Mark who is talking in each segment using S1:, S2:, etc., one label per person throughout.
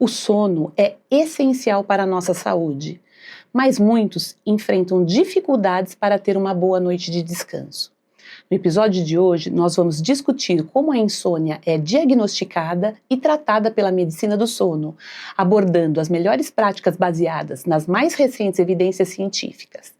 S1: O sono é essencial para a nossa saúde, mas muitos enfrentam dificuldades para ter uma boa noite de descanso. No episódio de hoje, nós vamos discutir como a insônia é diagnosticada e tratada pela medicina do sono, abordando as melhores práticas baseadas nas mais recentes evidências científicas.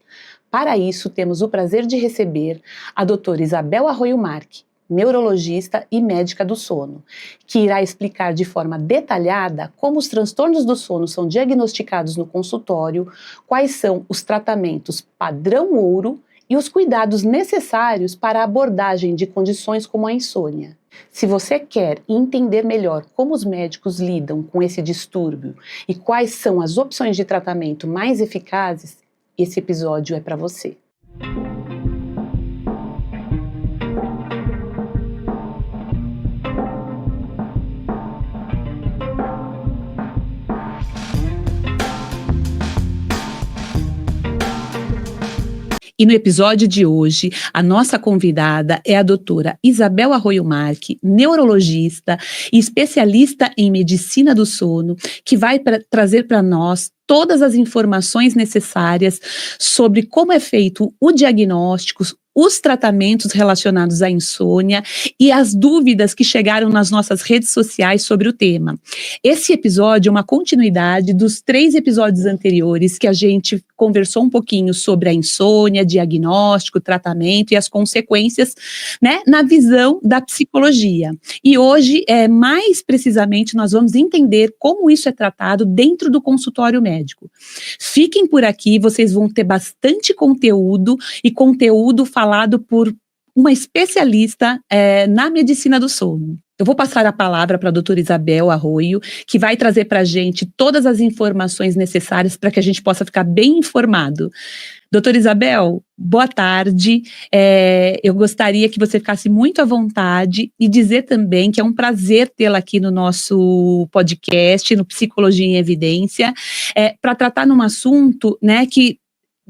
S1: Para isso, temos o prazer de receber a doutora Isabel Arroio Marque, neurologista e médica do sono, que irá explicar de forma detalhada como os transtornos do sono são diagnosticados no consultório, quais são os tratamentos padrão ouro e os cuidados necessários para a abordagem de condições como a insônia. Se você quer entender melhor como os médicos lidam com esse distúrbio e quais são as opções de tratamento mais eficazes, esse episódio é para você. E no episódio de hoje, a nossa convidada é a doutora Isabel Arroio Marque, neurologista e especialista em medicina do sono, que vai trazer para nós todas as informações necessárias sobre como é feito o diagnóstico, os tratamentos relacionados à insônia e as dúvidas que chegaram nas nossas redes sociais sobre o tema. Esse episódio é uma continuidade dos 3 episódios anteriores que a gente conversou um pouquinho sobre a insônia, diagnóstico, tratamento e as consequências, né, na visão da psicologia. E hoje, mais precisamente, nós vamos entender como isso é tratado dentro do consultório médico. Fiquem por aqui, vocês vão ter bastante conteúdo e conteúdo falado por uma especialista na medicina do sono. Eu vou passar a palavra para a doutora Isabel Arroio, que vai trazer para a gente todas as informações necessárias para que a gente possa ficar bem informado. Doutora Isabel, boa tarde. Eu gostaria que você ficasse muito à vontade e dizer também que é um prazer tê-la aqui no nosso podcast, no Psicologia em Evidência, para tratar num assunto, né, que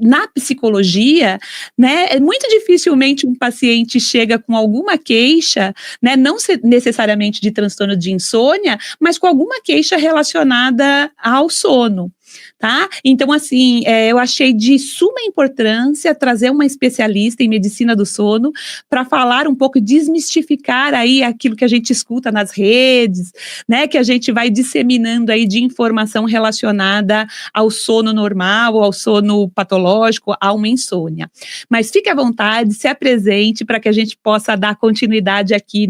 S1: na psicologia, né, muito dificilmente um paciente chega com alguma queixa, né, não necessariamente de transtorno de insônia, mas com alguma queixa relacionada ao sono. Tá? Então, assim, eu achei de suma importância trazer uma especialista em medicina do sono para falar um pouco, desmistificar aí aquilo que a gente escuta nas redes, né, que a gente vai disseminando aí de informação relacionada ao sono normal, ao sono patológico, a uma insônia. Mas fique à vontade, se apresente para que a gente possa dar continuidade aqui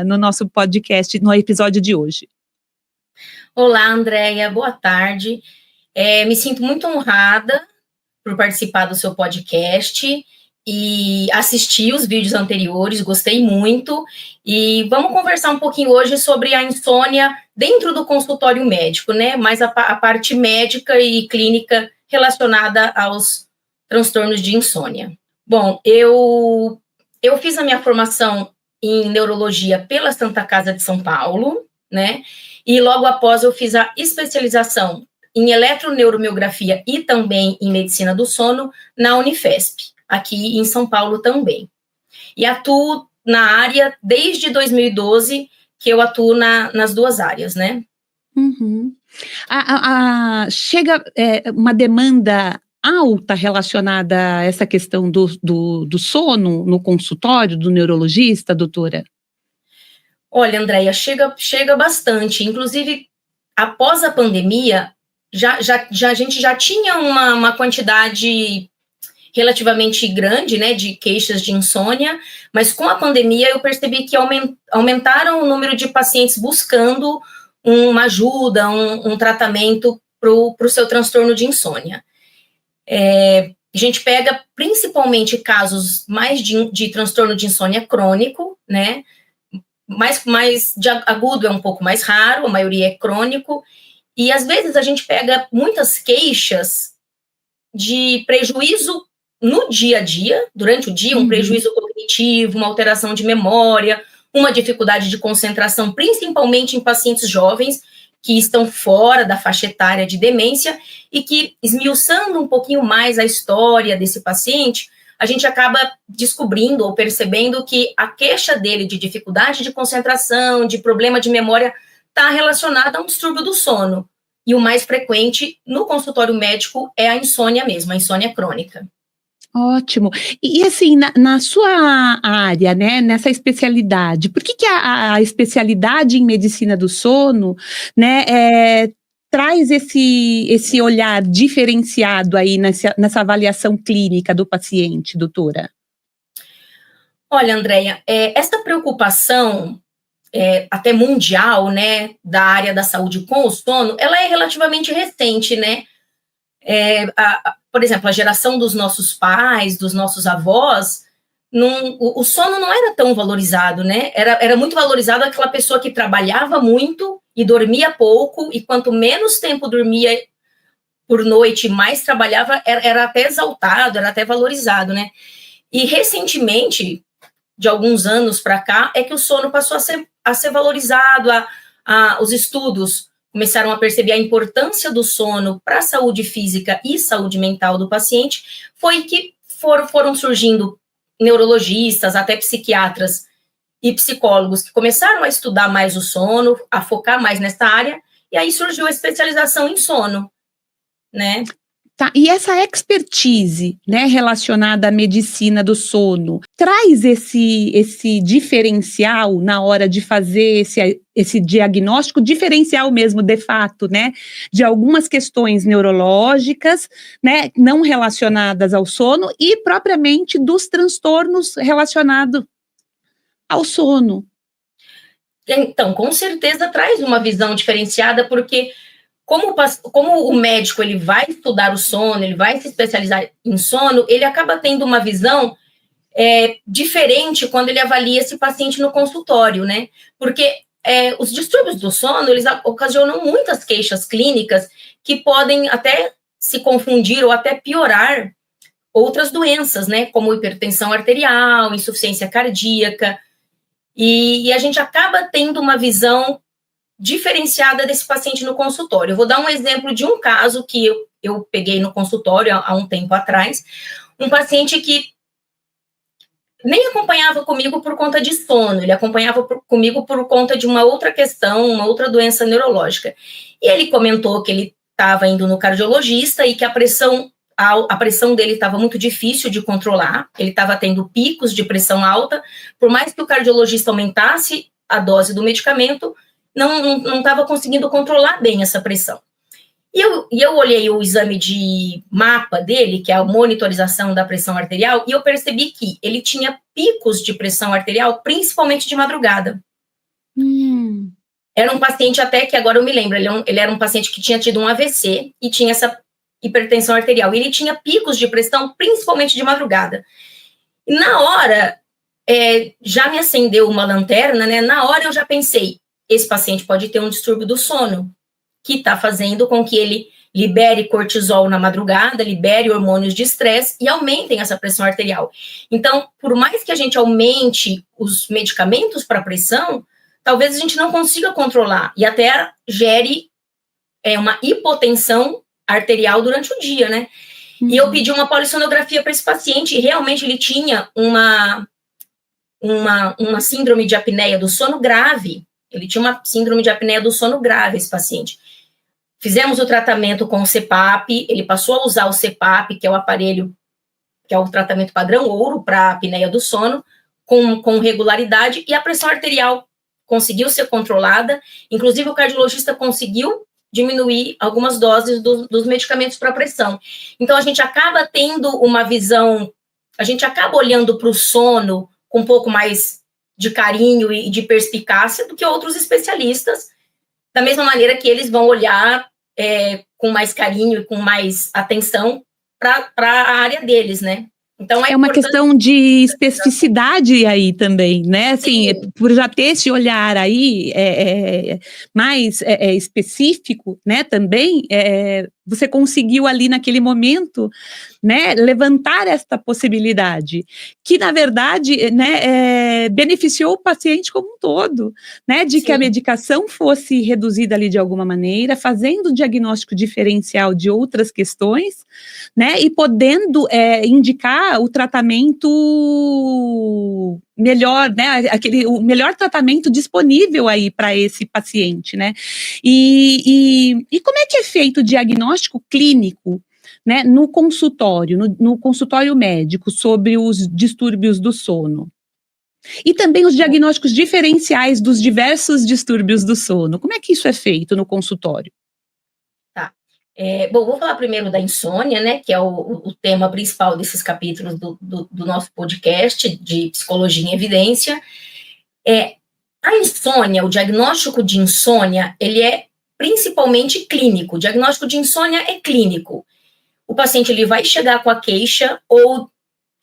S1: no nosso podcast, no episódio de hoje.
S2: Olá, Andréia, boa tarde. Me sinto muito honrada por participar do seu podcast e assistir os vídeos anteriores, gostei muito. E vamos conversar um pouquinho hoje sobre a insônia dentro do consultório médico, né? Mais a parte médica e clínica relacionada aos transtornos de insônia. Bom, eu fiz a minha formação em neurologia pela Santa Casa de São Paulo, né? E logo após eu fiz a especialização em eletroneuromiografia e também em medicina do sono na Unifesp, aqui em São Paulo também. E atuo na área desde 2012, que eu atuo nas duas áreas, né?
S1: Uhum. Chega uma demanda alta relacionada a essa questão do sono no consultório do neurologista, doutora?
S2: Olha, Andréia, chega bastante. Inclusive, após a pandemia, a gente já tinha uma quantidade relativamente grande, né, de queixas de insônia, mas com a pandemia eu percebi que aumentaram o número de pacientes buscando uma ajuda, um tratamento para o seu transtorno de insônia. A gente pega principalmente casos mais de transtorno de insônia crônico, né, mais de agudo é um pouco mais raro, a maioria é crônico, e às vezes a gente pega muitas queixas de prejuízo no dia a dia, durante o dia, um prejuízo cognitivo, uma alteração de memória, uma dificuldade de concentração, principalmente em pacientes jovens que estão fora da faixa etária de demência e que, esmiuçando um pouquinho mais a história desse paciente, a gente acaba descobrindo ou percebendo que a queixa dele de dificuldade de concentração, de problema de memória, está relacionada a um distúrbio do sono. E o mais frequente no consultório médico é a insônia mesmo, a insônia crônica.
S1: Ótimo. E assim, na sua área, né, nessa especialidade, por que a especialidade em medicina do sono, né, traz esse olhar diferenciado aí nessa avaliação clínica do paciente, doutora?
S2: Olha, Andréia, essa preocupação até mundial, né, da área da saúde com o sono, ela é relativamente recente, né? Por exemplo, a geração dos nossos pais, dos nossos avós, o sono não era tão valorizado, né? Era muito valorizado aquela pessoa que trabalhava muito e dormia pouco, e quanto menos tempo dormia por noite, mais trabalhava, era até exaltado, era até valorizado, né? E recentemente, de alguns anos para cá, é que o sono passou a ser valorizado, os estudos começaram a perceber a importância do sono para a saúde física e saúde mental do paciente, foi que foram surgindo neurologistas, até psiquiatras e psicólogos que começaram a estudar mais o sono, a focar mais nessa área, e aí surgiu a especialização em sono, né?
S1: Tá, e essa expertise, né, relacionada à medicina do sono, traz esse diferencial na hora de fazer esse diagnóstico, diferencial mesmo, de fato, né, de algumas questões neurológicas, né, não relacionadas ao sono e propriamente dos transtornos relacionados ao sono.
S2: Então, com certeza traz uma visão diferenciada, porque como o médico ele vai estudar o sono, ele vai se especializar em sono, ele acaba tendo uma visão diferente quando ele avalia esse paciente no consultório, né? Porque os distúrbios do sono, eles ocasionam muitas queixas clínicas que podem até se confundir ou até piorar outras doenças, né? Como hipertensão arterial, insuficiência cardíaca, e a gente acaba tendo uma visão diferenciada desse paciente no consultório. Eu vou dar um exemplo de um caso que eu peguei no consultório há um tempo atrás, um paciente que nem acompanhava comigo por conta de sono, ele acompanhava comigo por conta de uma outra questão, uma outra doença neurológica. E ele comentou que ele estava indo no cardiologista e que a pressão dele estava muito difícil de controlar, ele estava tendo picos de pressão alta, por mais que o cardiologista aumentasse a dose do medicamento, não estava conseguindo controlar bem essa pressão. E eu olhei o exame de mapa dele, que é a monitorização da pressão arterial, e eu percebi que ele tinha picos de pressão arterial, principalmente de madrugada. Era um paciente até que, agora eu me lembro, ele era um paciente que tinha tido um AVC e tinha essa hipertensão arterial. E ele tinha picos de pressão, principalmente de madrugada. E na hora, já me acendeu uma lanterna, né? Na hora eu já pensei, esse paciente pode ter um distúrbio do sono, que está fazendo com que ele libere cortisol na madrugada, libere hormônios de estresse e aumentem essa pressão arterial. Então, por mais que a gente aumente os medicamentos para pressão, talvez a gente não consiga controlar e até gere uma hipotensão arterial durante o dia, né? E eu pedi uma polissonografia para esse paciente e realmente ele tinha uma síndrome de apneia do sono grave. Ele tinha uma síndrome de apneia do sono grave, esse paciente. Fizemos o tratamento com o CPAP, ele passou a usar o CPAP, que é o aparelho, que é o tratamento padrão ouro para apneia do sono, com regularidade, e a pressão arterial conseguiu ser controlada, inclusive o cardiologista conseguiu diminuir algumas doses dos medicamentos para pressão. Então, a gente acaba tendo uma visão, a gente acaba olhando para o sono com um pouco mais de carinho e de perspicácia do que outros especialistas, da mesma maneira que eles vão olhar com mais carinho e com mais atenção para a área deles, né? Então,
S1: é uma questão de especificidade aí também, né? Assim, por já ter esse olhar aí mais específico, né? Também você conseguiu ali naquele momento, né? Levantar esta possibilidade, que na verdade, né? Beneficiou o paciente como um todo, né? De que a medicação fosse reduzida ali de alguma maneira, fazendo o diagnóstico diferencial de outras questões, né? E podendo indicar o tratamento melhor, né, o melhor tratamento disponível aí para esse paciente, né? E como é que é feito o diagnóstico clínico, né, no consultório, no consultório médico, sobre os distúrbios do sono? E também os diagnósticos diferenciais dos diversos distúrbios do sono. Como é que isso é feito no consultório?
S2: Tá. Bom, vou falar primeiro da insônia, né, que é o tema principal desses capítulos do nosso podcast de Psicologia em Evidência. A insônia, o diagnóstico de insônia, ele é principalmente clínico. O diagnóstico de insônia é clínico. O paciente ele vai chegar com a queixa ou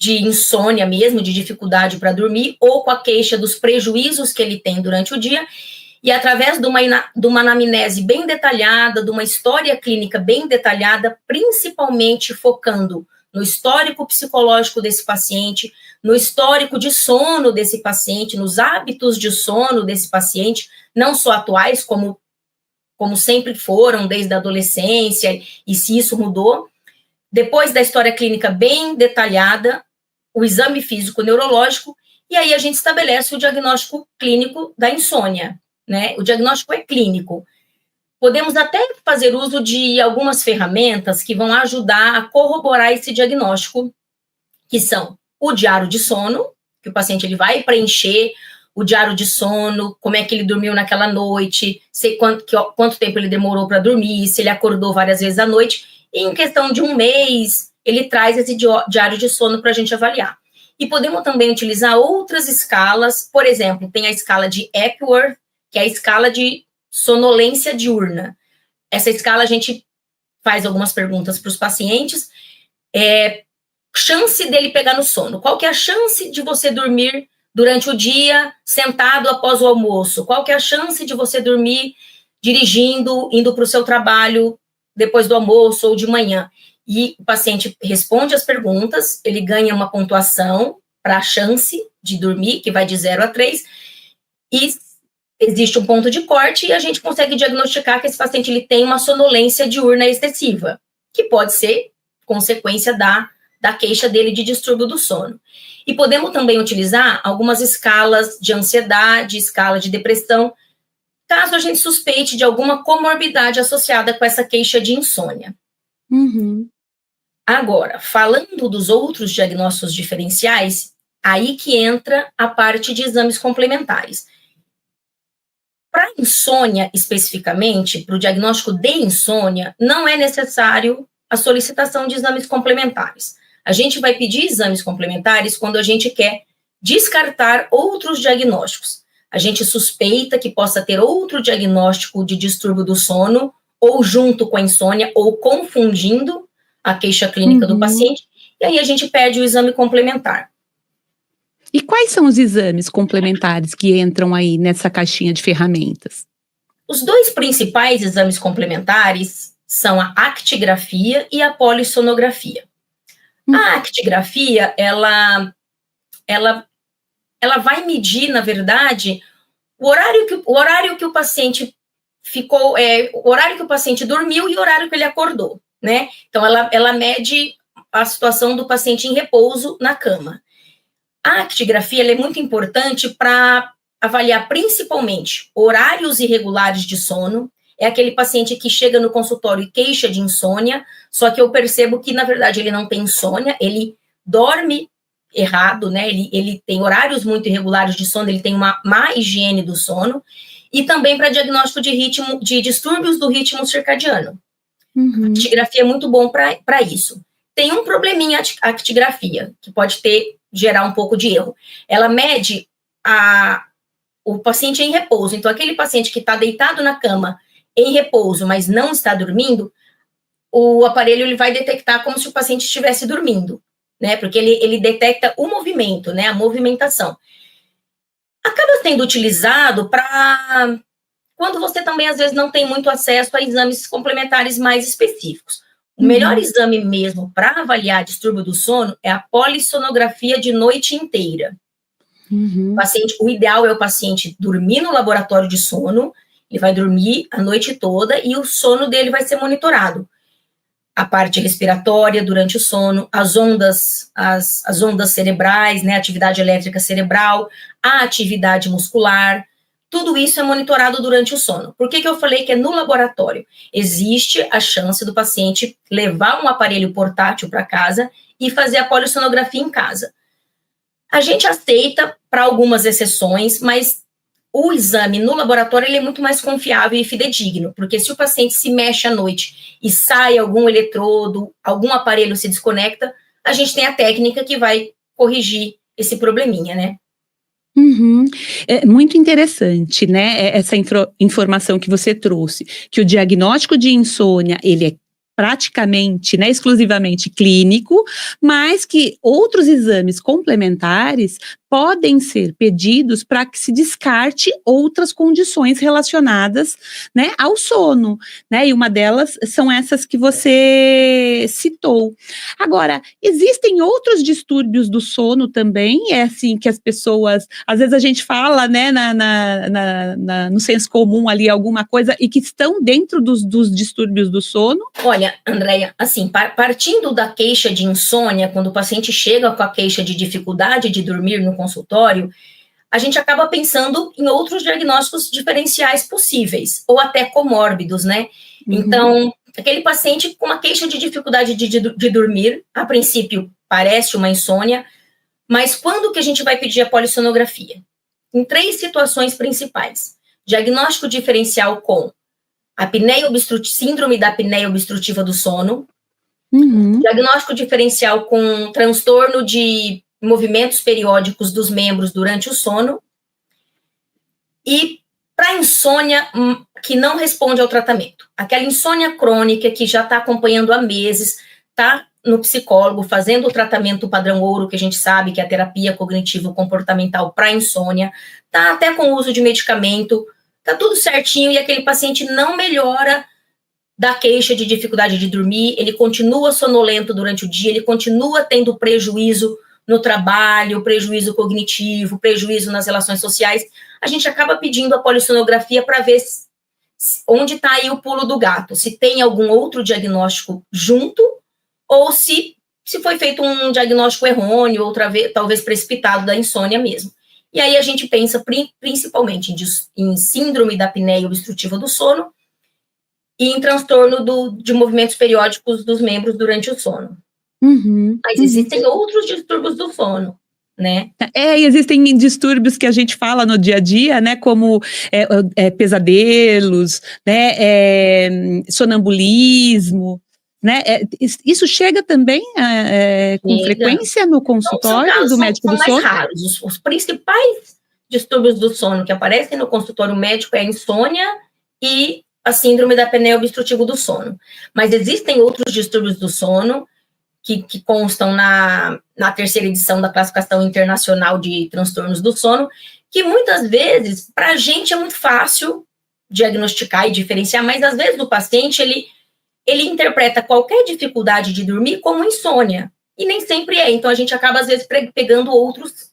S2: de insônia mesmo, de dificuldade para dormir, ou com a queixa dos prejuízos que ele tem durante o dia, e através de uma anamnese bem detalhada, de uma história clínica bem detalhada, principalmente focando no histórico psicológico desse paciente, no histórico de sono desse paciente, nos hábitos de sono desse paciente, não só atuais, como sempre foram desde a adolescência, e se isso mudou. Depois da história clínica bem detalhada, o exame físico neurológico, e aí a gente estabelece o diagnóstico clínico da insônia, né? O diagnóstico é clínico. Podemos até fazer uso de algumas ferramentas que vão ajudar a corroborar esse diagnóstico, que são o diário de sono, que o paciente ele vai preencher o diário de sono, como é que ele dormiu naquela noite, quanto tempo ele demorou para dormir, se ele acordou várias vezes à noite, e em questão de um mês, ele traz esse diário de sono para a gente avaliar. E podemos também utilizar outras escalas, por exemplo, tem a escala de Epworth, que é a escala de sonolência diurna. Essa escala a gente faz algumas perguntas para os pacientes, chance dele pegar no sono, qual que é a chance de você dormir durante o dia, sentado após o almoço, qual que é a chance de você dormir dirigindo, indo para o seu trabalho depois do almoço ou de manhã. E o paciente responde as perguntas, ele ganha uma pontuação para a chance de dormir, que vai de 0 a 3, e existe um ponto de corte e a gente consegue diagnosticar que esse paciente ele tem uma sonolência diurna excessiva, que pode ser consequência da queixa dele de distúrbio do sono. E podemos também utilizar algumas escalas de ansiedade, escala de depressão, caso a gente suspeite de alguma comorbidade associada com essa queixa de insônia.
S1: Uhum.
S2: Agora, falando dos outros diagnósticos diferenciais, aí que entra a parte de exames complementares. Para insônia, especificamente, para o diagnóstico de insônia, não é necessário a solicitação de exames complementares. A gente vai pedir exames complementares quando a gente quer descartar outros diagnósticos. A gente suspeita que possa ter outro diagnóstico de distúrbio do sono, ou junto com a insônia, ou confundindo a queixa clínica do paciente, e aí a gente pede o exame complementar.
S1: E quais são os exames complementares que entram aí nessa caixinha de ferramentas?
S2: Os dois principais exames complementares são a actigrafia e a polissonografia. A actigrafia, ela vai medir, na verdade, o horário que o paciente ficou, o horário que o paciente dormiu e o horário que ele acordou, né? Então, ela mede a situação do paciente em repouso na cama. A actigrafia ela é muito importante para avaliar principalmente horários irregulares de sono. É aquele paciente que chega no consultório e queixa de insônia, só que eu percebo que, na verdade, ele não tem insônia, ele dorme errado, né? Ele tem horários muito irregulares de sono, ele tem uma má higiene do sono, e também para diagnóstico de distúrbios do ritmo circadiano. A actigrafia é muito bom para isso. Tem um probleminha a actigrafia, que pode gerar um pouco de erro. Ela mede o paciente em repouso. Então, aquele paciente que está deitado na cama em repouso, mas não está dormindo, o aparelho ele vai detectar como se o paciente estivesse dormindo, né? Porque ele detecta o movimento, né? A movimentação. Acaba sendo utilizado para quando você também, às vezes, não tem muito acesso a exames complementares mais específicos. O melhor exame mesmo para avaliar distúrbio do sono é a polissonografia de noite inteira. O ideal é o paciente dormir no laboratório de sono, ele vai dormir a noite toda e o sono dele vai ser monitorado. a parte respiratória durante o sono, as ondas cerebrais, né, atividade elétrica cerebral, a atividade muscular, tudo isso é monitorado durante o sono. Por que eu falei que é no laboratório? Existe a chance do paciente levar um aparelho portátil para casa e fazer a polissonografia em casa. A gente aceita para algumas exceções, mas o exame no laboratório ele é muito mais confiável e fidedigno, porque se o paciente se mexe à noite e sai algum eletrodo, algum aparelho se desconecta, a gente tem a técnica que vai corrigir esse probleminha, né?
S1: Uhum. É muito interessante, né, essa informação que você trouxe, que o diagnóstico de insônia, ele é praticamente, né, exclusivamente clínico, mas que outros exames complementares podem ser pedidos para que se descarte outras condições relacionadas, né, ao sono, né, e uma delas são essas que você citou. Agora, existem outros distúrbios do sono também, é assim que as pessoas, às vezes a gente fala, né, no senso comum ali alguma coisa e que estão dentro dos distúrbios do sono?
S2: Olha, Andréia, assim, partindo da queixa de insônia, quando o paciente chega com a queixa de dificuldade de dormir no consultório, a gente acaba pensando em outros diagnósticos diferenciais possíveis, ou até comórbidos, né? Uhum. Então, aquele paciente com uma queixa de dificuldade de dormir, a princípio parece uma insônia, mas quando que a gente vai pedir a polissonografia? Em 3 situações principais. Diagnóstico diferencial com síndrome da apneia obstrutiva do sono, diagnóstico diferencial com transtorno de movimentos periódicos dos membros durante o sono, e para insônia que não responde ao tratamento. Aquela insônia crônica que já está acompanhando há meses, está no psicólogo, fazendo o tratamento padrão ouro, que a gente sabe que é a terapia cognitivo-comportamental para insônia, está até com o uso de medicamento, está tudo certinho, e aquele paciente não melhora da queixa de dificuldade de dormir, ele continua sonolento durante o dia, ele continua tendo prejuízo no trabalho, prejuízo cognitivo, prejuízo nas relações sociais. A gente acaba pedindo a polissonografia para ver onde está aí o pulo do gato, se tem algum outro diagnóstico junto, ou se foi feito um diagnóstico errôneo, outra vez, talvez precipitado da insônia mesmo. E aí a gente pensa principalmente em síndrome da apneia obstrutiva do sono e em transtorno de movimentos periódicos dos membros durante o sono. Mas existem outros distúrbios do sono, né?
S1: Existem distúrbios que a gente fala no dia a dia, né, como pesadelos, né, sonambulismo, né, isso chega também com frequência no consultório do médico do sono?
S2: São mais raros. Os principais distúrbios do sono que aparecem no consultório médico é a insônia e a síndrome da apneia obstrutiva do sono. Mas existem outros distúrbios do sono que constam na 3ª edição da Classificação Internacional de Transtornos do Sono, que muitas vezes, para a gente, é muito fácil diagnosticar e diferenciar, mas às vezes o paciente, ele interpreta qualquer dificuldade de dormir como insônia, e nem sempre é. Então, a gente acaba, às vezes, pegando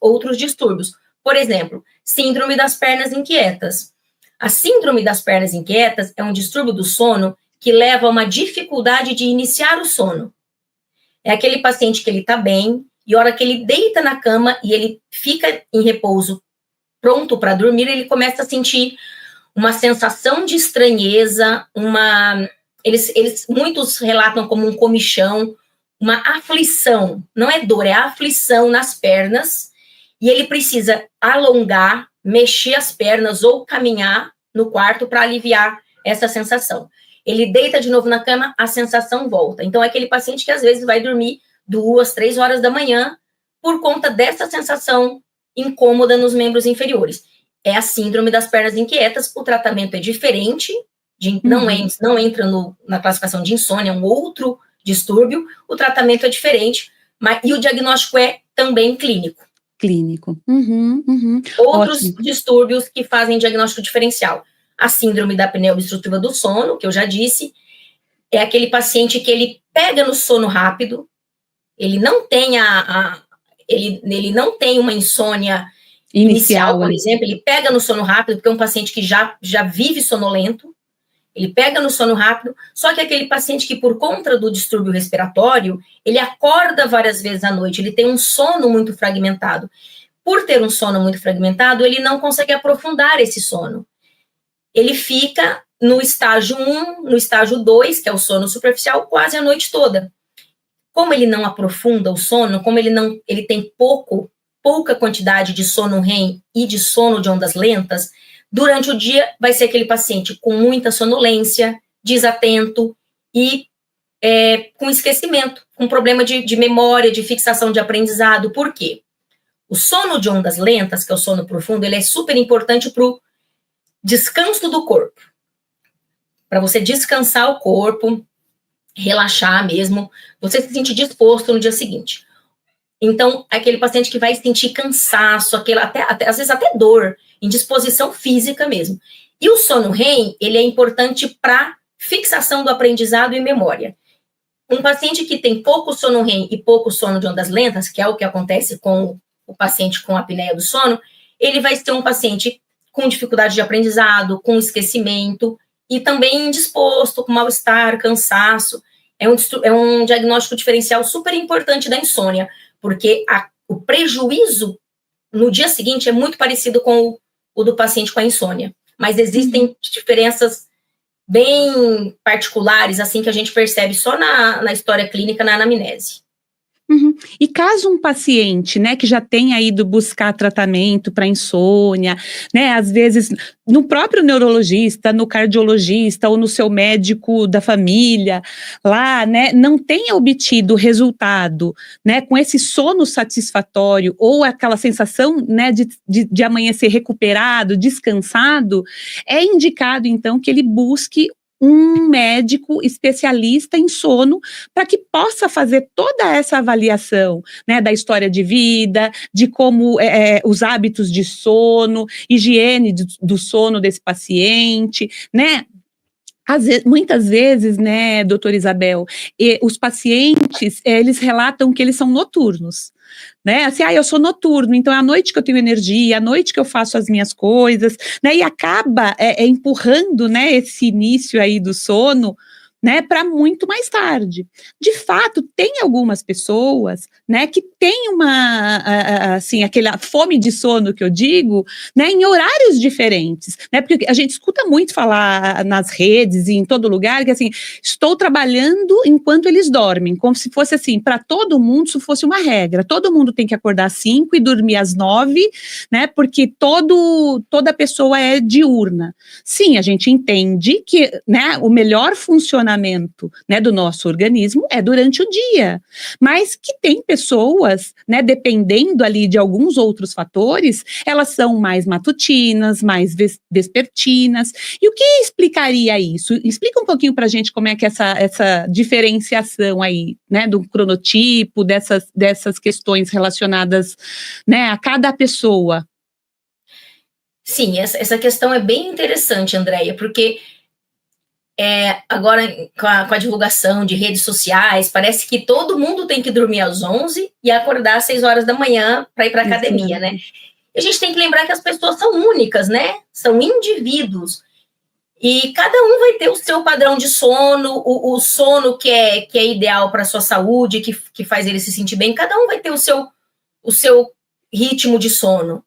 S2: outros distúrbios. Por exemplo, síndrome das pernas inquietas. A síndrome das pernas inquietas é um distúrbio do sono que leva a uma dificuldade de iniciar o sono. É aquele paciente que ele está bem, e a hora que ele deita na cama e ele fica em repouso, pronto para dormir, ele começa a sentir uma sensação de estranheza, muitos relatam como um comichão, uma aflição, não é dor, é aflição nas pernas, e ele precisa alongar, mexer as pernas ou caminhar no quarto para aliviar essa sensação. Ele deita de novo na cama, a sensação volta. Então, é aquele paciente que às vezes vai dormir 2, 3 horas da manhã por conta dessa sensação incômoda nos membros inferiores. É a síndrome das pernas inquietas, o tratamento é diferente, não entra na classificação de insônia, é um outro distúrbio, o tratamento é diferente, e o diagnóstico é também clínico.
S1: Clínico.
S2: Outros
S1: Ótimo.
S2: distúrbios que fazem diagnóstico diferencial. A síndrome da apneia obstrutiva do sono, que eu já disse, é aquele paciente que ele pega no sono rápido, ele não tem ele não tem uma insônia inicial, por exemplo, ele pega no sono rápido, porque é um paciente que já vive sonolento, ele pega no sono rápido, só que aquele paciente que, por conta do distúrbio respiratório, ele acorda várias vezes à noite, ele tem um sono muito fragmentado. Por ter um sono muito fragmentado, ele não consegue aprofundar esse sono. Ele fica no estágio 1, no estágio 2, que é o sono superficial, quase a noite toda. Como ele não aprofunda o sono, como ele tem pouca quantidade de sono REM e de sono de ondas lentas, durante o dia vai ser aquele paciente com muita sonolência, desatento e com esquecimento, com problema de memória, de fixação de aprendizado. Por quê? O sono de ondas lentas, que é o sono profundo, ele é super importante para o descanso do corpo. Para você descansar o corpo, relaxar mesmo, você se sentir disposto no dia seguinte. Então, aquele paciente que vai sentir cansaço, às vezes até dor, indisposição física mesmo. E o sono REM, ele é importante para fixação do aprendizado e memória. Um paciente que tem pouco sono REM e pouco sono de ondas lentas, que é o que acontece com o paciente com apneia do sono, ele vai ser um paciente com dificuldade de aprendizado, com esquecimento e também indisposto, com mal-estar, cansaço. É um diagnóstico diferencial super importante da insônia, porque o prejuízo no dia seguinte é muito parecido com o do paciente com a insônia. Mas existem diferenças bem particulares, assim, que a gente percebe só na história clínica, na anamnese.
S1: Uhum. E caso um paciente, né, que já tenha ido buscar tratamento para insônia, né, às vezes no próprio neurologista, no cardiologista ou no seu médico da família, lá, né, não tenha obtido resultado, né, com esse sono satisfatório ou aquela sensação, né, de amanhecer recuperado, descansado, é indicado, então, que ele busque um médico especialista em sono para que possa fazer toda essa avaliação, né, da história de vida, de como os hábitos de sono, higiene do sono desse paciente, né? Muitas vezes, né, doutora Isabel, os pacientes, eles relatam que eles são noturnos, né, assim, eu sou noturno, então é à noite que eu tenho energia, é à noite que eu faço as minhas coisas, né, e acaba empurrando, né, esse início aí do sono, né, para muito mais tarde. De fato, tem algumas pessoas, né, que têm assim, aquela fome de sono que eu digo, né, em horários diferentes, né, porque a gente escuta muito falar nas redes e em todo lugar que, assim, estou trabalhando enquanto eles dormem, como se fosse, assim, para todo mundo isso fosse uma regra, todo mundo tem que acordar às 5 e dormir às 9, né, porque toda pessoa é diurna. Sim, a gente entende que, né, o melhor funcionamento, né, do nosso organismo é durante o dia, mas que tem pessoas, né, dependendo ali de alguns outros fatores, elas são mais matutinas, mais vespertinas. E o que explicaria isso? Explica um pouquinho para a gente como é que essa diferenciação aí, né, do cronotipo, dessas questões relacionadas, né, a cada pessoa.
S2: Sim, essa questão é bem interessante, Andréia, porque agora com a divulgação de redes sociais, parece que todo mundo tem que dormir às 11 e acordar às 6 horas da manhã para ir para a academia, né? E a gente tem que lembrar que as pessoas são únicas, né? São indivíduos. E cada um vai ter o seu padrão de sono, o sono que é ideal para a sua saúde, que faz ele se sentir bem. Cada um vai ter o seu ritmo de sono.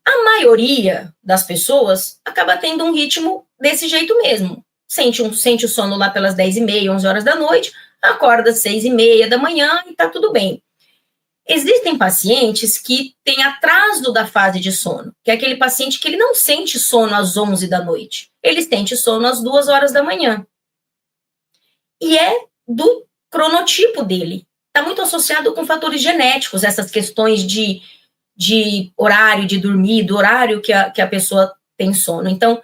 S2: A maioria das pessoas acaba tendo um ritmo desse jeito mesmo. Sente o sono lá pelas 10h30, 11 horas da noite, acorda às 6h30 da manhã e tá tudo bem. Existem pacientes que têm atraso da fase de sono, que é aquele paciente que ele não sente sono às 11 da noite, ele sente sono às 2 horas da manhã. E é do cronotipo dele. Está muito associado com fatores genéticos, essas questões de horário de dormir, do horário que a pessoa tem sono. Então,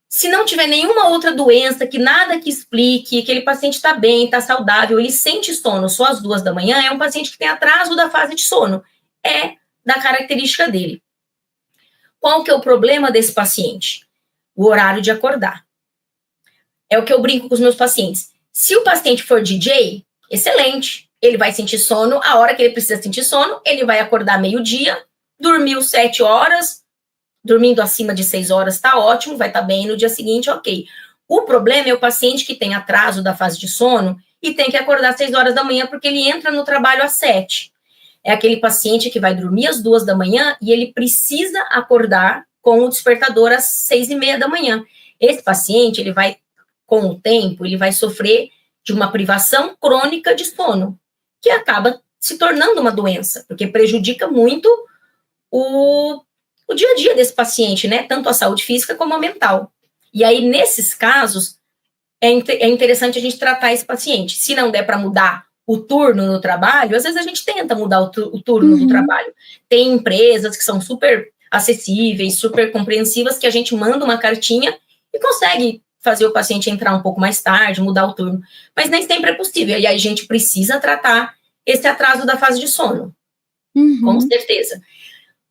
S2: se não tiver nenhuma outra doença, que nada que explique, aquele paciente está bem, está saudável, ele sente sono só às 2 da manhã, é um paciente que tem atraso da fase de sono. É da característica dele. Qual que é o problema desse paciente? O horário de acordar. É o que eu brinco com os meus pacientes. Se o paciente for DJ, excelente. Ele vai sentir sono a hora que ele precisa sentir sono, ele vai acordar meio-dia, dormiu 7 horas, dormindo acima de 6 horas está ótimo, vai estar bem no dia seguinte, ok. O problema é o paciente que tem atraso da fase de sono e tem que acordar às 6 horas da manhã porque ele entra no trabalho às 7. É aquele paciente que vai dormir às 2 da manhã e ele precisa acordar com o despertador às 6:30 da manhã. Esse paciente, ele vai, com o tempo, ele vai sofrer de uma privação crônica de sono, que acaba se tornando uma doença, porque prejudica muito o dia a dia desse paciente, né? Tanto a saúde física como a mental. E aí, nesses casos, é interessante a gente tratar esse paciente. Se não der para mudar o turno no trabalho, às vezes a gente tenta mudar o turno do trabalho. Tem empresas que são super acessíveis, super compreensivas, que a gente manda uma cartinha e consegue fazer o paciente entrar um pouco mais tarde, mudar o turno. Mas nem sempre é possível. E aí a gente precisa tratar esse atraso da fase de sono. Com certeza.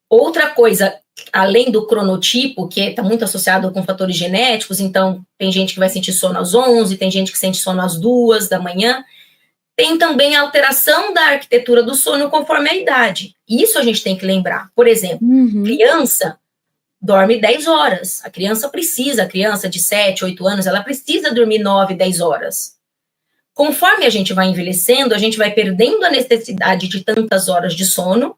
S2: Outra coisa, além do cronotipo, que está muito associado com fatores genéticos, então tem gente que vai sentir sono às 11, tem gente que sente sono às 2 da manhã, tem também a alteração da arquitetura do sono conforme a idade. Isso a gente tem que lembrar. Por exemplo, criança dorme 10 horas. A criança de 7, 8 anos, ela precisa dormir 9, 10 horas. Conforme a gente vai envelhecendo, a gente vai perdendo a necessidade de tantas horas de sono.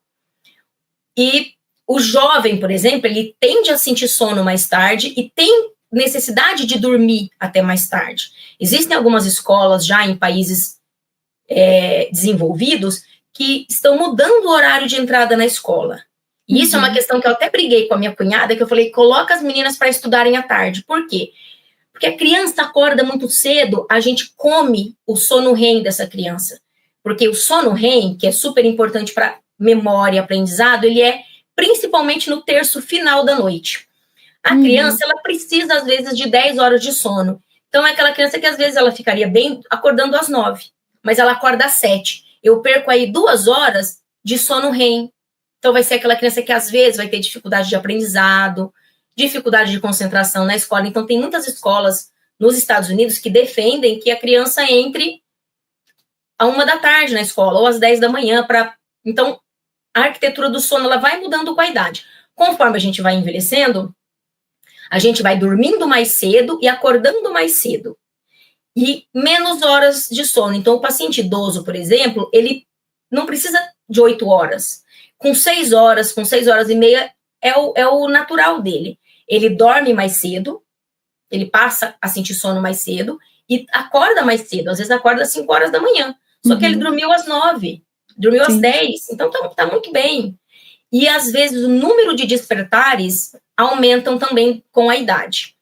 S2: E o jovem, por exemplo, ele tende a sentir sono mais tarde e tem necessidade de dormir até mais tarde. Existem algumas escolas já em países desenvolvidos que estão mudando o horário de entrada na escola. E isso é uma questão que eu até briguei com a minha cunhada, que eu falei, coloca as meninas para estudarem à tarde. Por quê? Porque a criança acorda muito cedo, a gente come o sono REM dessa criança. Porque o sono REM, que é super importante para memória e aprendizado, ele é principalmente no terço final da noite. A criança, ela precisa, às vezes, de 10 horas de sono. Então, é aquela criança que, às vezes, ela ficaria bem acordando às 9, mas ela acorda às 7. Eu perco aí 2 horas de sono REM. Então, vai ser aquela criança que, às vezes, vai ter dificuldade de aprendizado, dificuldade de concentração na escola. Então, tem muitas escolas nos Estados Unidos que defendem que a criança entre à 1 da tarde na escola, ou às 10 da manhã. Então, a arquitetura do sono, ela vai mudando com a idade. Conforme a gente vai envelhecendo, a gente vai dormindo mais cedo e acordando mais cedo. E menos horas de sono. Então, o paciente idoso, por exemplo, ele não precisa de 8 horas. Com 6 horas, com 6 horas e meia, é o natural dele. Ele dorme mais cedo, ele passa a sentir sono mais cedo e acorda mais cedo. Às vezes acorda às 5 horas da manhã. Só que ele dormiu às 9, dormiu às 10. Então, tá muito bem. E, às vezes, o número de despertares aumentam também com a idade.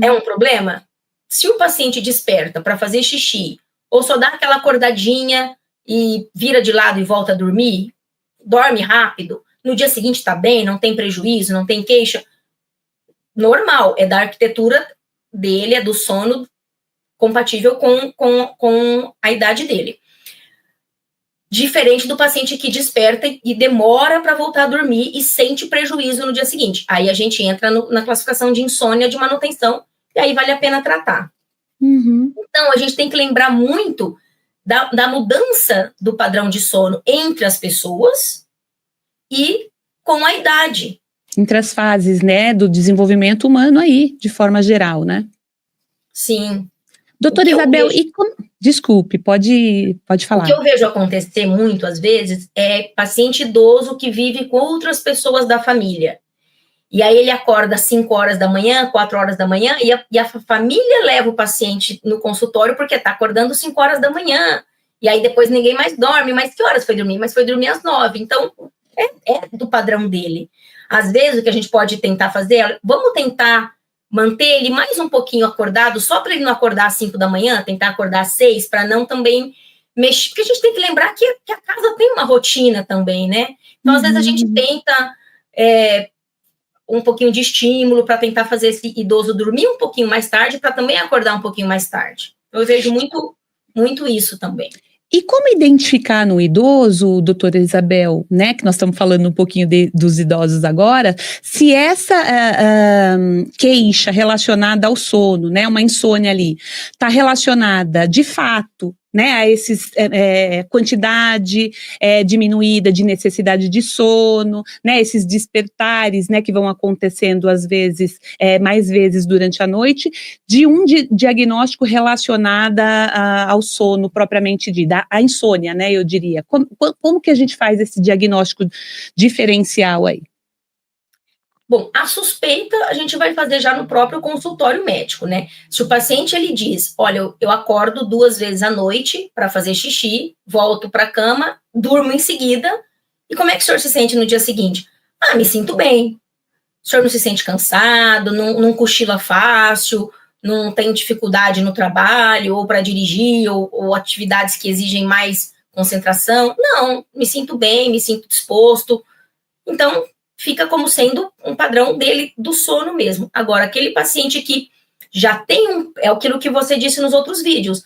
S2: É um problema? Se o paciente desperta para fazer xixi, ou só dá aquela acordadinha e vira de lado e volta a dormir, dorme rápido, no dia seguinte está bem, não tem prejuízo, não tem queixa, normal, é da arquitetura dele, é do sono compatível com a idade dele. Diferente do paciente que desperta e demora para voltar a dormir e sente prejuízo no dia seguinte. Aí a gente entra na classificação de insônia de manutenção, e aí vale a pena tratar. Então, a gente tem que lembrar muito da mudança do padrão de sono entre as pessoas e com a idade.
S1: Entre as fases, né, do desenvolvimento humano aí, de forma geral, né?
S2: Sim.
S1: Doutora Isabel, desculpe, pode falar.
S2: O que eu vejo acontecer muito, às vezes, é paciente idoso que vive com outras pessoas da família. E aí ele acorda às 5 horas da manhã, 4 horas da manhã, e a família leva o paciente no consultório porque está acordando às 5 horas da manhã. E aí depois ninguém mais dorme. Mas que horas foi dormir? Mas foi dormir às 9. Então, é do padrão dele. Às vezes, o que a gente pode tentar fazer é, vamos tentar manter ele mais um pouquinho acordado, só para ele não acordar às 5 da manhã, tentar acordar às 6, para não também mexer. Porque a gente tem que lembrar que a casa tem uma rotina também, né? Então, às vezes, a gente tenta um pouquinho de estímulo para tentar fazer esse idoso dormir um pouquinho mais tarde, para também acordar um pouquinho mais tarde. Eu vejo muito isso também.
S1: E como identificar no idoso, doutora Isabel, né, que nós estamos falando um pouquinho dos idosos agora, se essa queixa relacionada ao sono, né, uma insônia ali, está relacionada de fato, né, a esses quantidade diminuída de necessidade de sono, né, esses despertares, né, que vão acontecendo às vezes, mais vezes durante a noite, de um diagnóstico relacionado ao sono propriamente dito, à insônia, né, eu diria. Como que a gente faz esse diagnóstico diferencial aí?
S2: Bom, a suspeita a gente vai fazer já no próprio consultório médico, né? Se o paciente ele diz, olha, eu acordo 2 vezes à noite para fazer xixi, volto para a cama, durmo em seguida, e como é que o senhor se sente no dia seguinte? Ah, me sinto bem. O senhor não se sente cansado, não cochila fácil, não tem dificuldade no trabalho, ou para dirigir, ou atividades que exigem mais concentração? Não, me sinto bem, me sinto disposto. Então, fica como sendo um padrão dele do sono mesmo. Agora, aquele paciente que já tem é aquilo que você disse nos outros vídeos,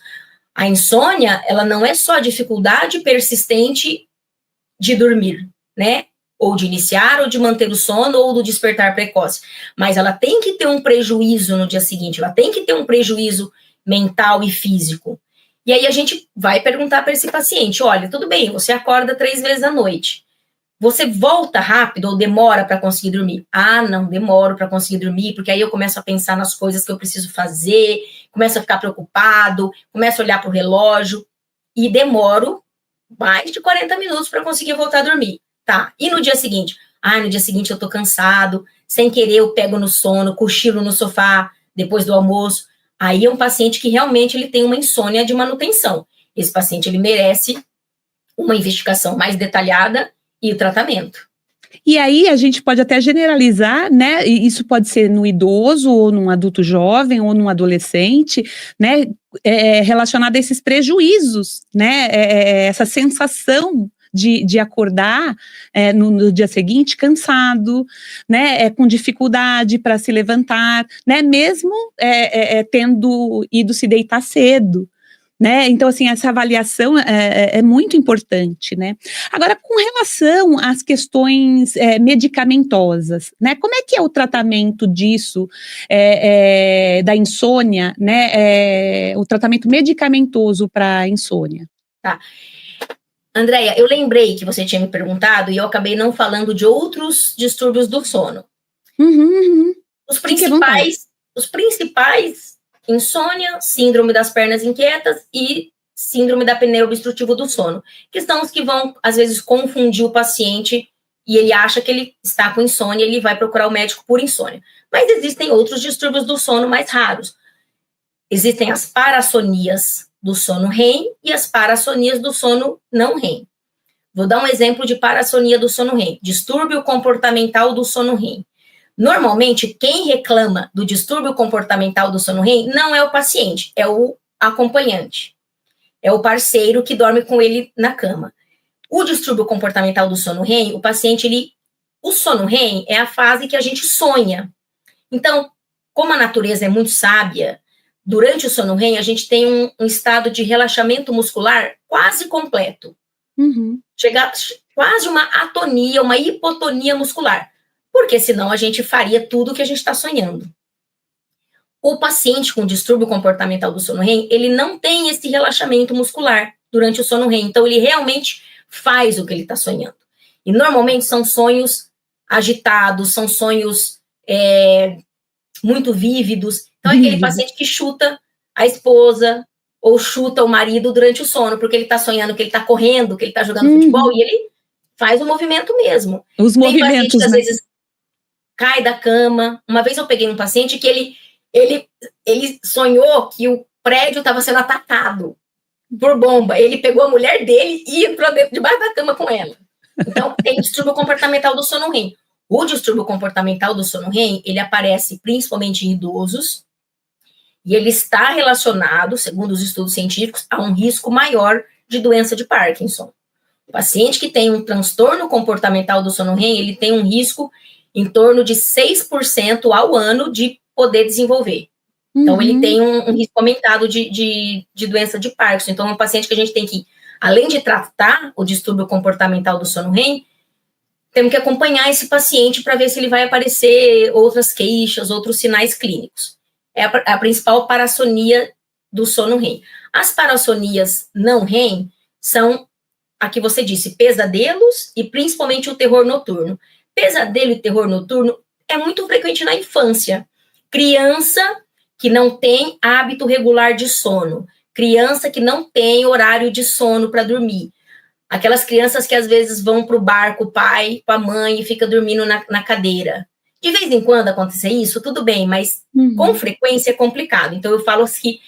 S2: a insônia, ela não é só dificuldade persistente de dormir, né? Ou de iniciar, ou de manter o sono, ou do despertar precoce. Mas ela tem que ter um prejuízo no dia seguinte, ela tem que ter um prejuízo mental e físico. E aí a gente vai perguntar para esse paciente, olha, tudo bem, você acorda 3 vezes à noite, você volta rápido ou demora para conseguir dormir? Ah, não, demoro para conseguir dormir, porque aí eu começo a pensar nas coisas que eu preciso fazer, começo a ficar preocupado, começo a olhar para o relógio e demoro mais de 40 minutos para conseguir voltar a dormir. Tá, e no dia seguinte? Ah, no dia seguinte eu tô cansado, sem querer eu pego no sono, cochilo no sofá depois do almoço. Aí é um paciente que realmente ele tem uma insônia de manutenção. Esse paciente ele merece uma investigação mais detalhada e o tratamento.
S1: E aí a gente pode até generalizar, né? E isso pode ser no idoso, ou num adulto jovem, ou num adolescente, né? Relacionado a esses prejuízos, né? Essa sensação de acordar no dia seguinte cansado, né? Com dificuldade para se levantar, né? Mesmo tendo ido se deitar cedo. Né? Então, assim, essa avaliação é muito importante, né? Agora, com relação às questões medicamentosas, né? Como é que é o tratamento disso, da insônia, né? O tratamento medicamentoso para insônia?
S2: Tá. Andréia, eu lembrei que você tinha me perguntado e eu acabei não falando de outros distúrbios do sono. Os principais, insônia, síndrome das pernas inquietas e síndrome da apneia obstrutiva do sono, que são os que vão, às vezes, confundir o paciente e ele acha que ele está com insônia e ele vai procurar o médico por insônia. Mas existem outros distúrbios do sono mais raros. Existem as parassonias do sono REM e as parassonias do sono não REM. Vou dar um exemplo de parassonia do sono REM, distúrbio comportamental do sono REM. Normalmente, quem reclama do distúrbio comportamental do sono REM não é o paciente, é o acompanhante. É o parceiro que dorme com ele na cama. O distúrbio comportamental do sono REM, o paciente, o sono REM é a fase que a gente sonha. Então, como a natureza é muito sábia, durante o sono REM, a gente tem um estado de relaxamento muscular quase completo. Chega quase uma atonia, uma hipotonia muscular. Porque senão a gente faria tudo o que a gente está sonhando. O paciente com distúrbio comportamental do sono REM, ele não tem esse relaxamento muscular durante o sono REM. Então, ele realmente faz o que ele está sonhando. E, normalmente, são sonhos agitados, são sonhos muito vívidos. Então, é aquele paciente que chuta a esposa ou chuta o marido durante o sono, porque ele está sonhando que ele está correndo, que ele está jogando futebol, e ele faz o movimento mesmo.
S1: Os
S2: tem
S1: movimentos,
S2: paciente que, às vezes, cai da cama. Uma vez eu peguei um paciente que ele sonhou que o prédio estava sendo atacado por bomba. Ele pegou a mulher dele e entrou debaixo da cama com ela. Então, tem distúrbio comportamental do sono REM. O distúrbio comportamental do sono REM, ele aparece principalmente em idosos e ele está relacionado, segundo os estudos científicos, a um risco maior de doença de Parkinson. O paciente que tem um transtorno comportamental do sono REM, ele tem um risco em torno de 6% ao ano de poder desenvolver. Então, ele tem um risco aumentado de doença de Parkinson. Então, é um paciente que a gente tem que, além de tratar o distúrbio comportamental do sono REM, temos que acompanhar esse paciente para ver se ele vai aparecer outras queixas, outros sinais clínicos. É a principal parassonia do sono REM. As parassonias não REM são, a que você disse, pesadelos e principalmente o terror noturno. Pesadelo e terror noturno é muito frequente na infância. Criança que não tem hábito regular de sono, criança que não tem horário de sono para dormir. Aquelas crianças que às vezes vão para o bar com o pai, com a mãe e fica dormindo na cadeira. De vez em quando acontecer isso, tudo bem, mas com frequência é complicado. Então eu falo que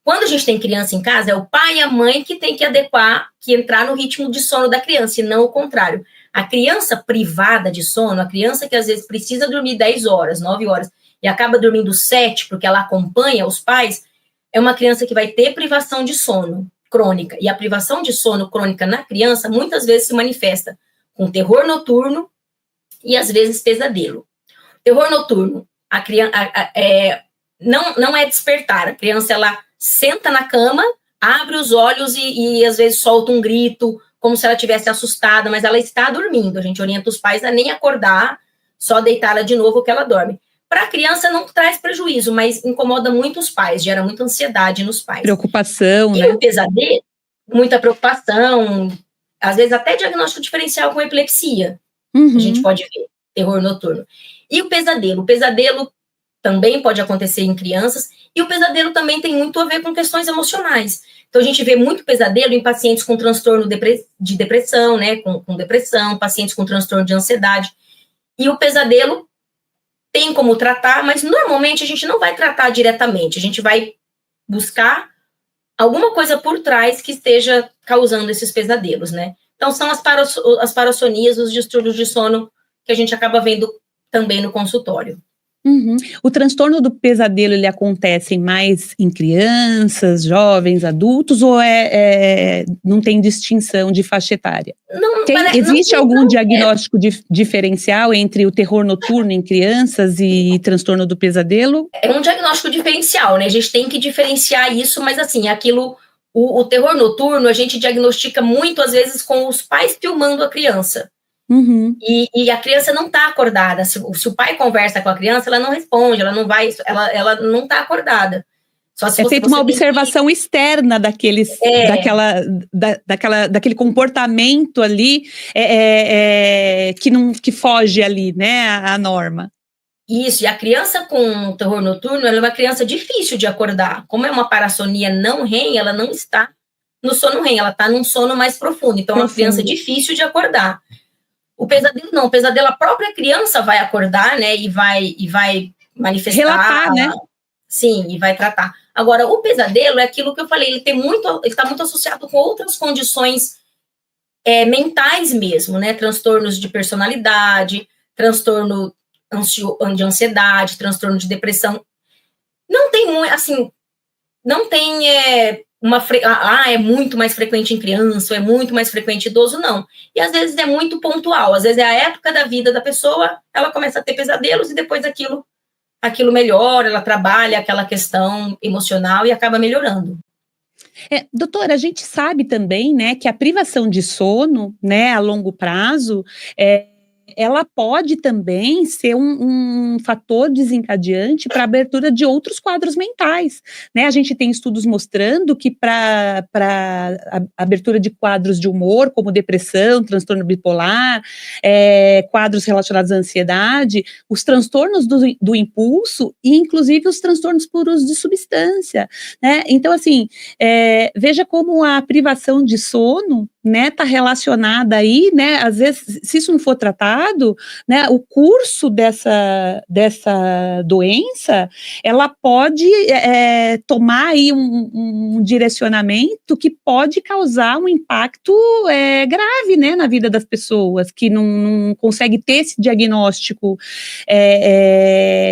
S2: quando a gente tem criança em casa, é o pai e a mãe que tem que adequar, que entrar no ritmo de sono da criança, e não o contrário. A criança privada de sono, a criança que às vezes precisa dormir 10 horas, 9 horas, e acaba dormindo 7 porque ela acompanha os pais, é uma criança que vai ter privação de sono crônica. E a privação de sono crônica na criança muitas vezes se manifesta com terror noturno e às vezes pesadelo. Terror noturno, a criança não é despertar. A criança ela senta na cama, abre os olhos e às vezes solta um grito, como se ela estivesse assustada, mas ela está dormindo. A gente orienta os pais a nem acordar, só deitá-la de novo que ela dorme. Para a criança não traz prejuízo, mas incomoda muito os pais, gera muita ansiedade nos pais.
S1: Preocupação,
S2: né? E o pesadelo, muita preocupação, às vezes até diagnóstico diferencial com epilepsia. A gente pode ver, terror noturno. E o pesadelo também pode acontecer em crianças, e o pesadelo também tem muito a ver com questões emocionais. Então, a gente vê muito pesadelo em pacientes com transtorno de depressão, né, com depressão, pacientes com transtorno de ansiedade. E o pesadelo tem como tratar, mas normalmente a gente não vai tratar diretamente, a gente vai buscar alguma coisa por trás que esteja causando esses pesadelos, né? Então, são as parassonias, os distúrbios de sono que a gente acaba vendo também no consultório.
S1: O transtorno do pesadelo, ele acontece mais em crianças, jovens, adultos, ou não tem distinção de faixa etária? Existe algum diagnóstico diferencial entre o terror noturno em crianças e transtorno do pesadelo?
S2: É um diagnóstico diferencial, né? A gente tem que diferenciar isso, mas assim, o terror noturno a gente diagnostica muito, às vezes, com os pais filmando a criança. E a criança não está acordada. Se o pai conversa com a criança, ela não responde, ela não está acordada. Só se
S1: feita uma observação externa daquele comportamento ali que foge ali, né, à norma.
S2: Isso, e a criança com terror noturno, ela é uma criança difícil de acordar. Como é uma parassonia não REM, ela não está no sono REM, ela está num sono mais profundo. Então, é uma criança difícil de acordar. O pesadelo não, o pesadelo a própria criança vai acordar, né, e vai manifestar.
S1: Relatar, né?
S2: Sim, e vai tratar. Agora, o pesadelo é aquilo que eu falei, ele está muito associado com outras condições mentais mesmo, né, transtornos de personalidade, transtorno de ansiedade, transtorno de depressão. Não tem, assim, é muito mais frequente em criança, é muito mais frequente em idoso, não. E às vezes é muito pontual, às vezes é a época da vida da pessoa, ela começa a ter pesadelos e depois aquilo melhora, ela trabalha aquela questão emocional e acaba melhorando.
S1: Doutora, a gente sabe também, né, que a privação de sono, né, a longo prazo, ela pode também ser um fator desencadeante para a abertura de outros quadros mentais, né? A gente tem estudos mostrando que para a abertura de quadros de humor, como depressão, transtorno bipolar, quadros relacionados à ansiedade, os transtornos do impulso e, inclusive, os transtornos por uso de substância, né? Então, assim, veja como a privação de sono, né, está relacionada aí, né, às vezes, se isso não for tratado, né, o curso dessa doença, ela pode tomar aí um direcionamento que pode causar um impacto grave, né, na vida das pessoas, que não consegue ter esse diagnóstico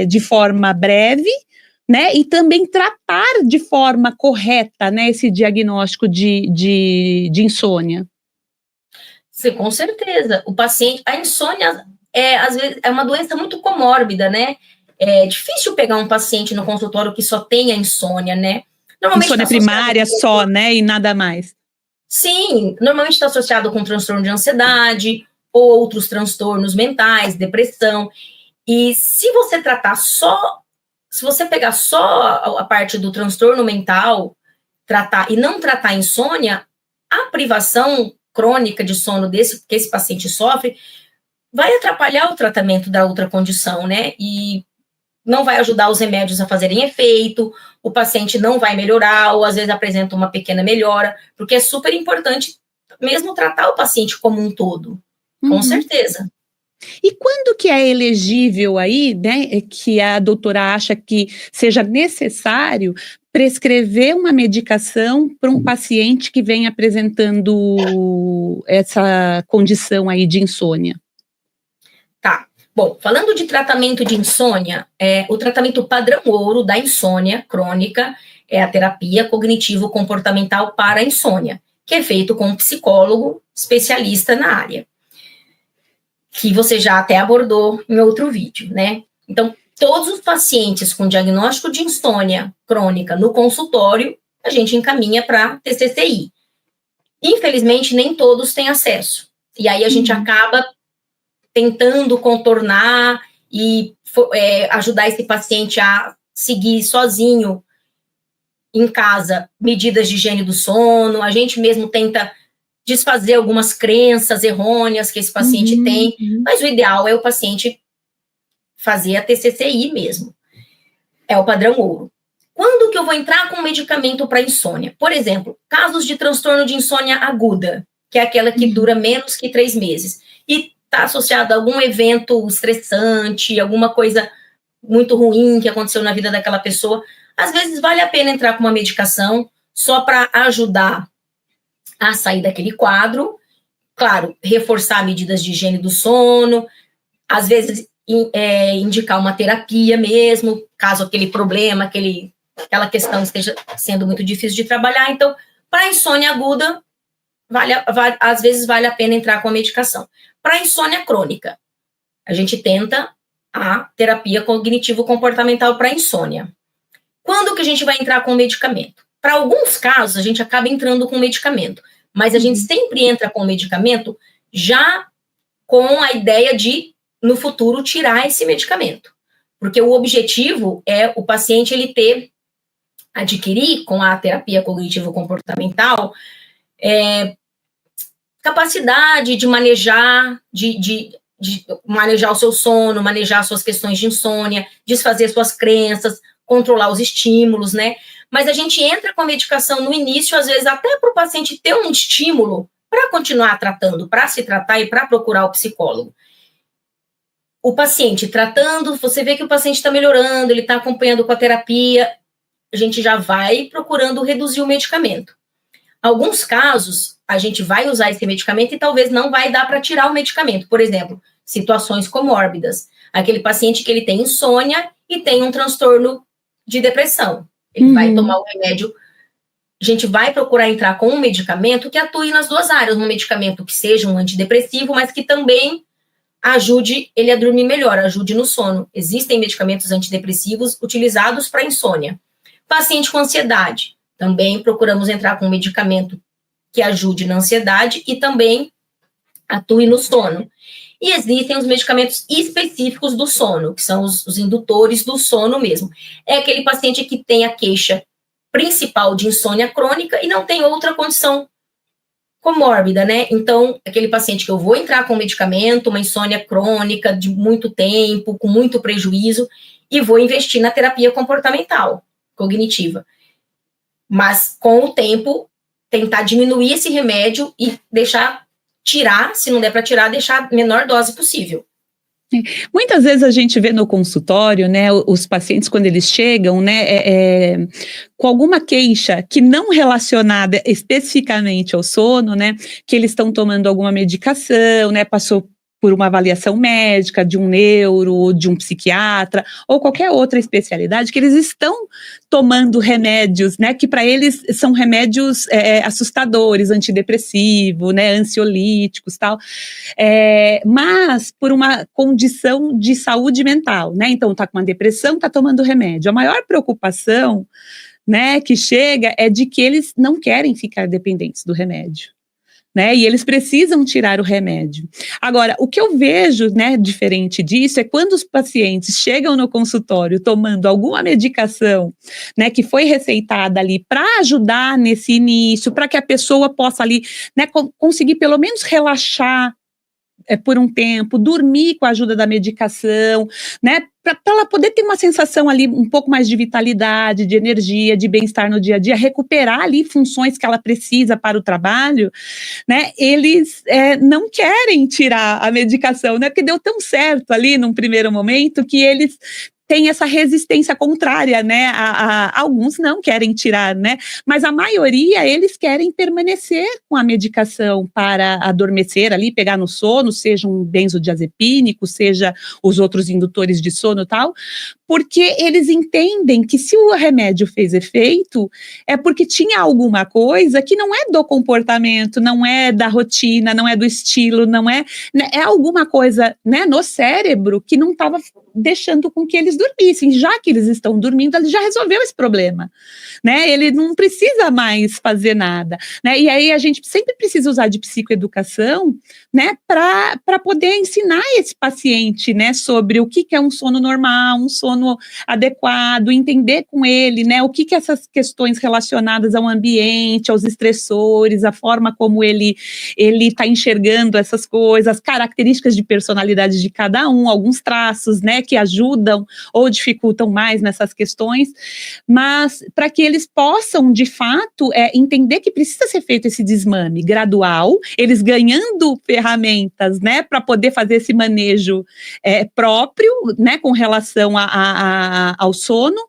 S1: de forma breve, né, e também tratar de forma correta, né, esse diagnóstico de insônia.
S2: Sim, com certeza. A insônia, às vezes, é uma doença muito comórbida, né? É difícil pegar um paciente no consultório que só tenha insônia, né?
S1: Normalmente insônia primária só, né, e nada mais. Sim,
S2: normalmente está associado com transtorno de ansiedade, ou outros transtornos mentais, depressão. E se você pegar só a parte do transtorno mental, tratar e não tratar a insônia, a privação crônica de sono que esse paciente sofre vai atrapalhar o tratamento da outra condição, né? E não vai ajudar os remédios a fazerem efeito, o paciente não vai melhorar, ou às vezes apresenta uma pequena melhora, porque é super importante mesmo tratar o paciente como um todo, com certeza.
S1: E quando que é elegível aí, né, que a doutora acha que seja necessário prescrever uma medicação para um paciente que vem apresentando essa condição aí de insônia?
S2: Tá. Bom, falando de tratamento de insônia, o tratamento padrão ouro da insônia crônica é a terapia cognitivo-comportamental para a insônia, que é feito com um psicólogo especialista na área, que você já até abordou em outro vídeo, né? Então, todos os pacientes com diagnóstico de insônia crônica no consultório, a gente encaminha para TCCI. Infelizmente, nem todos têm acesso. E aí a gente acaba tentando contornar e ajudar esse paciente a seguir sozinho em casa medidas de higiene do sono. A gente mesmo tenta desfazer algumas crenças errôneas que esse paciente tem, mas o ideal é o paciente fazer a TCCI mesmo. É o padrão ouro. Quando que eu vou entrar com medicamento para insônia? Por exemplo, casos de transtorno de insônia aguda, que é aquela que dura menos que 3 meses, e está associado a algum evento estressante, alguma coisa muito ruim que aconteceu na vida daquela pessoa, às vezes vale a pena entrar com uma medicação só para ajudar a sair daquele quadro, claro, reforçar medidas de higiene do sono, às vezes indicar uma terapia mesmo, caso aquele problema, aquela questão esteja sendo muito difícil de trabalhar. Então, para insônia aguda, às vezes vale a pena entrar com a medicação. Para insônia crônica, a gente tenta a terapia cognitivo-comportamental para insônia. Quando que a gente vai entrar com medicamento? Para alguns casos, a gente acaba entrando com medicamento, mas a gente sempre entra com medicamento já com a ideia de, no futuro, tirar esse medicamento. Porque o objetivo é o paciente adquirir com a terapia cognitivo-comportamental capacidade de manejar, de manejar o seu sono, manejar suas questões de insônia, desfazer suas crenças, controlar os estímulos, né? Mas a gente entra com a medicação no início, às vezes até para o paciente ter um estímulo para continuar tratando, para se tratar e para procurar o psicólogo. O paciente tratando, você vê que o paciente está melhorando, ele está acompanhando com a terapia, a gente já vai procurando reduzir o medicamento. Alguns casos, a gente vai usar esse medicamento e talvez não vai dar para tirar o medicamento. Por exemplo, situações comórbidas. Aquele paciente que ele tem insônia e tem um transtorno de depressão. Ele vai tomar o remédio. A gente vai procurar entrar com um medicamento que atue nas duas áreas. Um medicamento que seja um antidepressivo, mas que também ajude ele a dormir melhor, ajude no sono. Existem medicamentos antidepressivos utilizados para insônia. Paciente com ansiedade. Também procuramos entrar com um medicamento que ajude na ansiedade e também atue no sono. E existem os medicamentos específicos do sono, que são os indutores do sono mesmo. É aquele paciente que tem a queixa principal de insônia crônica e não tem outra condição comórbida, né? Então, aquele paciente que eu vou entrar com medicamento, uma insônia crônica de muito tempo, com muito prejuízo, e vou investir na terapia comportamental, cognitiva. Mas, com o tempo, tentar diminuir esse remédio e tirar, se não der para tirar, deixar a menor dose possível.
S1: Muitas vezes a gente vê no consultório, né, os pacientes quando eles chegam, né, com alguma queixa que não relacionada especificamente ao sono, né, que eles estão tomando alguma medicação, né, passou por uma avaliação médica de um neuro, de um psiquiatra, ou qualquer outra especialidade, que eles estão tomando remédios, né, que para eles são remédios assustadores, antidepressivo, né, ansiolíticos, tal, mas por uma condição de saúde mental, né, então está com uma depressão, está tomando remédio. A maior preocupação, né, que chega é de que eles não querem ficar dependentes do remédio. né? E eles precisam tirar o remédio. Agora, o que eu vejo, né, diferente disso, é quando os pacientes chegam no consultório tomando alguma medicação, né, que foi receitada ali para ajudar nesse início, para que a pessoa possa ali, né, conseguir pelo menos relaxar por um tempo, dormir com a ajuda da medicação, né, para ela poder ter uma sensação ali um pouco mais de vitalidade, de energia, de bem-estar no dia a dia, recuperar ali funções que ela precisa para o trabalho, né, eles não querem tirar a medicação, né, porque deu tão certo ali num primeiro momento que eles tem essa resistência contrária, né, alguns não querem tirar, né, mas a maioria, eles querem permanecer com a medicação para adormecer ali, pegar no sono, seja um benzodiazepínico, seja os outros indutores de sono e tal, porque eles entendem que se o remédio fez efeito, é porque tinha alguma coisa que não é do comportamento, não é da rotina, não é do estilo, não é, né, é alguma coisa, né, no cérebro que não estava deixando com que eles dormissem. Já que eles estão dormindo, ele já resolveu esse problema, né? Ele não precisa mais fazer nada, né? E aí a gente sempre precisa usar de psicoeducação, né, para poder ensinar esse paciente, né, sobre o que é um sono normal, um sono adequado, entender com ele, né, o que essas questões relacionadas ao ambiente, aos estressores, a forma como ele está enxergando essas coisas, as características de personalidade de cada um, alguns traços, né, que ajudam ou dificultam mais nessas questões, mas para que eles possam, de fato, entender que precisa ser feito esse desmame gradual, eles ganhando ferramentas, né, para poder fazer esse manejo próprio, né, com relação ao sono,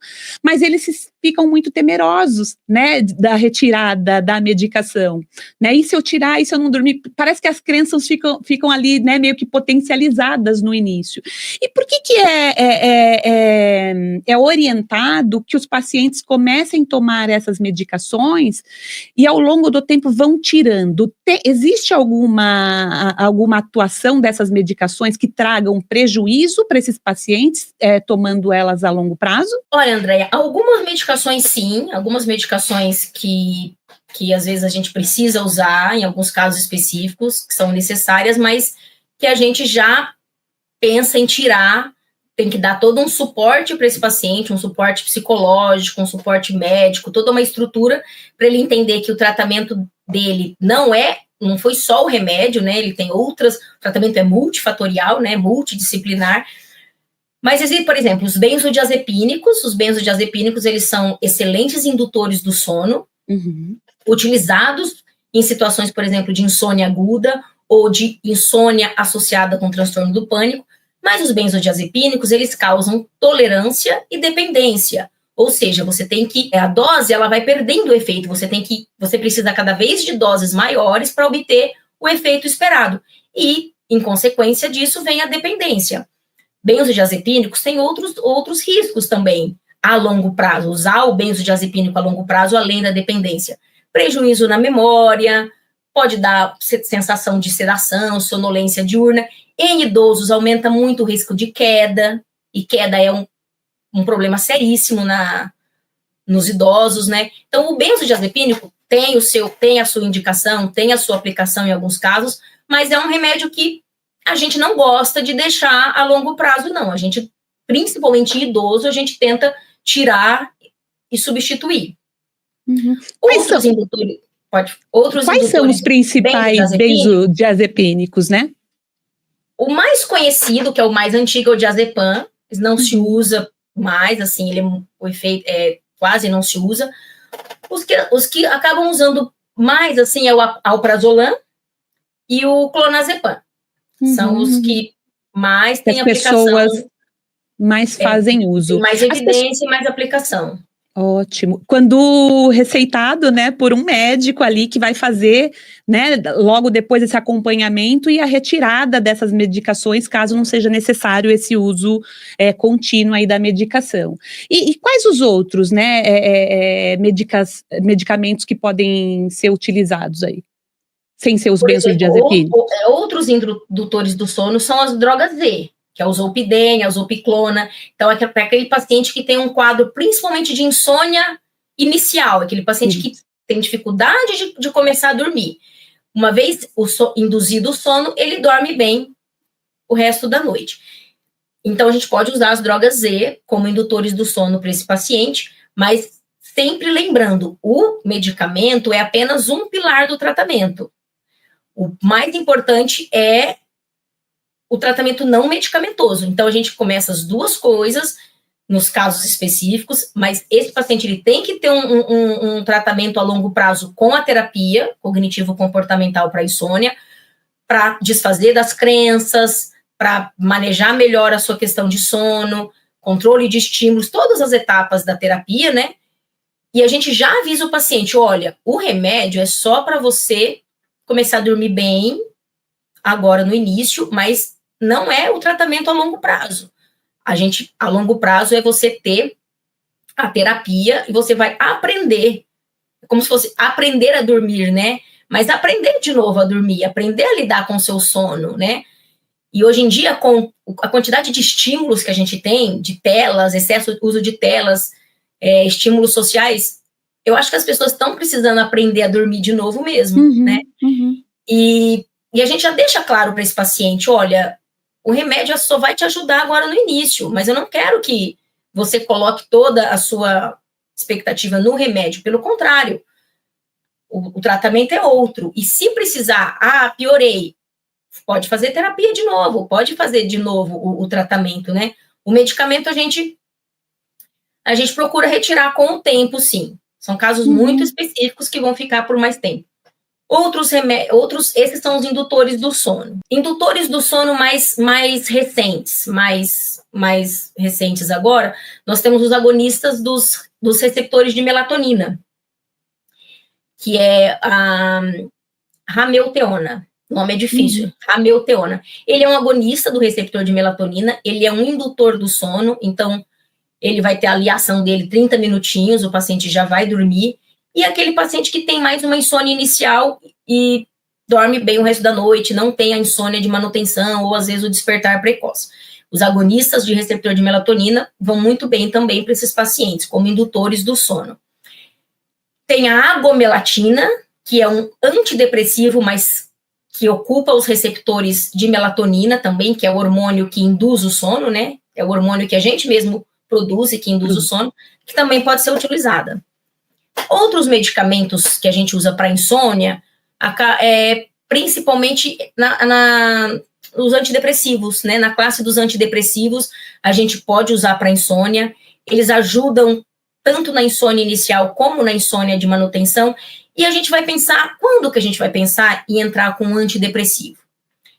S1: mas eles ficam muito temerosos, né, da retirada da medicação, né, e se eu tirar, e se eu não dormir, parece que as crenças ficam ali, né, meio que potencializadas no início. E por que é orientado que os pacientes comecem a tomar essas medicações e ao longo do tempo vão tirando? Existe alguma atuação dessas medicações que tragam prejuízo para esses pacientes tomando elas a longo prazo?
S2: Olha, Andréia, algumas medicações sim, algumas medicações que às vezes a gente precisa usar, em alguns casos específicos, que são necessárias, mas que a gente já pensa em tirar, tem que dar todo um suporte para esse paciente, um suporte psicológico, um suporte médico, toda uma estrutura para ele entender que o tratamento dele não foi só o remédio, né? Ele tem outras, o tratamento é multifatorial, né? Multidisciplinar. Mas existem, por exemplo, os benzodiazepínicos, eles são excelentes indutores do sono, utilizados em situações, por exemplo, de insônia aguda ou de insônia associada com transtorno do pânico, mas os benzodiazepínicos, eles causam tolerância e dependência, ou seja, você tem que, a dose, ela vai perdendo o efeito, você precisa cada vez de doses maiores para obter o efeito esperado, e, em consequência disso, vem a dependência. Benzodiazepínicos têm outros riscos também, a longo prazo, usar o benzodiazepínico a longo prazo, além da dependência. Prejuízo na memória, pode dar sensação de sedação, sonolência diurna. Em idosos, aumenta muito o risco de queda, e queda é um problema seríssimo nos idosos, né? Então, o benzodiazepínico tem a sua indicação, tem a sua aplicação em alguns casos, mas é um remédio que a gente não gosta de deixar a longo prazo, não. A gente, principalmente em idoso, a gente tenta tirar e substituir.
S1: Quais são os principais benzodiazepínicos, né?
S2: O mais conhecido, que é o mais antigo, é o diazepam. Não se usa mais, assim, o efeito quase não se usa. Os que acabam usando mais, assim, é o alprazolam e o clonazepam. São os que mais têm aplicação.
S1: As pessoas mais fazem uso.
S2: Tem mais evidência e mais aplicação.
S1: Ótimo. Quando receitado, né, por um médico ali que vai fazer, né, logo depois esse acompanhamento e a retirada dessas medicações, caso não seja necessário esse uso contínuo aí da medicação. E quais os outros, né, medicamentos que podem ser utilizados aí? Sem ser os benzodiazepínicos.
S2: Outros indutores do sono são as drogas Z, que é o zolpidem, a zolpiclona. Então, é aquele paciente que tem um quadro principalmente de insônia inicial, aquele paciente que tem dificuldade de começar a dormir. Uma vez induzido o sono, ele dorme bem o resto da noite. Então, a gente pode usar as drogas Z como indutores do sono para esse paciente, mas sempre lembrando, o medicamento é apenas um pilar do tratamento. O mais importante é o tratamento não medicamentoso. Então, a gente começa as duas coisas nos casos específicos, mas esse paciente ele tem que ter um tratamento a longo prazo com a terapia cognitivo-comportamental para insônia, para desfazer das crenças, para manejar melhor a sua questão de sono, controle de estímulos, todas as etapas da terapia, né? E a gente já avisa o paciente, olha, o remédio é só para você começar a dormir bem agora no início, mas não é o tratamento a longo prazo. A longo prazo é você ter a terapia e você vai aprender, como se fosse aprender a dormir, né? Mas aprender de novo a dormir, aprender a lidar com o seu sono, né? E hoje em dia, com a quantidade de estímulos que a gente tem, de telas, excesso de uso de telas, estímulos sociais, eu acho que as pessoas estão precisando aprender a dormir de novo mesmo, né? E a gente já deixa claro para esse paciente, olha, o remédio só vai te ajudar agora no início, mas eu não quero que você coloque toda a sua expectativa no remédio, pelo contrário, o tratamento é outro, e se precisar, piorei, pode fazer terapia de novo, pode fazer de novo o tratamento, né? O medicamento a gente procura retirar com o tempo, sim. São casos muito específicos que vão ficar por mais tempo. Esses são os indutores do sono. Indutores do sono mais recentes, mais recentes agora, nós temos os agonistas dos receptores de melatonina, que é a rameuteona. O nome é difícil, rameuteona. Ele é um agonista do receptor de melatonina, ele é um indutor do sono, então ele vai ter ali a ação dele 30 minutinhos, o paciente já vai dormir, e aquele paciente que tem mais uma insônia inicial e dorme bem o resto da noite, não tem a insônia de manutenção ou às vezes o despertar precoce. Os agonistas de receptor de melatonina vão muito bem também para esses pacientes, como indutores do sono. Tem a agomelatina, que é um antidepressivo, mas que ocupa os receptores de melatonina também, que é o hormônio que induz o sono, né? É o hormônio que a gente mesmo produz e que induz o sono, que também pode ser utilizada. Outros medicamentos que a gente usa para insônia, principalmente nos antidepressivos, né? Na classe dos antidepressivos, a gente pode usar para insônia. Eles ajudam tanto na insônia inicial como na insônia de manutenção. E a gente vai pensar, quando que a gente vai pensar em entrar com um antidepressivo?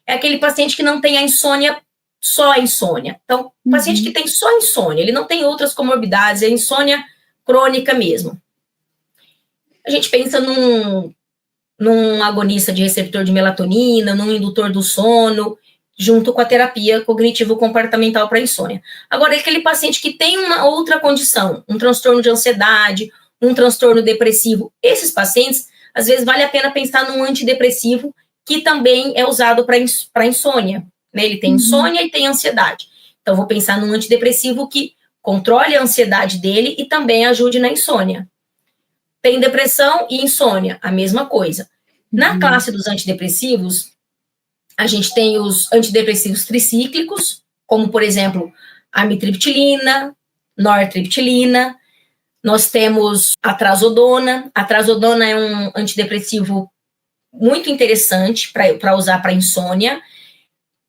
S2: É aquele paciente que não tem a insônia, só a insônia. Então, o paciente que tem só insônia, ele não tem outras comorbidades, é insônia crônica mesmo. A gente pensa num agonista de receptor de melatonina, num indutor do sono, junto com a terapia cognitivo-comportamental para insônia. Agora, aquele paciente que tem uma outra condição, um transtorno de ansiedade, um transtorno depressivo, esses pacientes, às vezes vale a pena pensar num antidepressivo que também é usado para insônia, né? Ele tem insônia e tem ansiedade. Então, vou pensar num antidepressivo que controle a ansiedade dele e também ajude na insônia. Tem depressão e insônia, a mesma coisa. Na classe dos antidepressivos, a gente tem os antidepressivos tricíclicos, como, por exemplo, amitriptilina, nortriptilina. Nós temos a trazodona. A trazodona é um antidepressivo muito interessante para usar para insônia,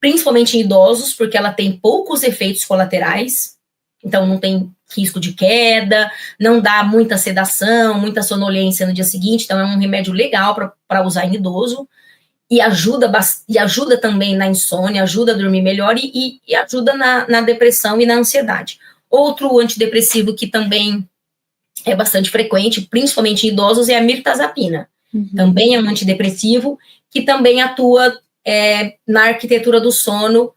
S2: principalmente em idosos, porque ela tem poucos efeitos colaterais, então não tem risco de queda, não dá muita sedação, muita sonolência no dia seguinte, então é um remédio legal para usar em idoso, e ajuda também na insônia, ajuda a dormir melhor e ajuda na depressão e na ansiedade. Outro antidepressivo que também é bastante frequente, principalmente em idosos, é a mirtazapina. Também é um antidepressivo que também atua na arquitetura do sono,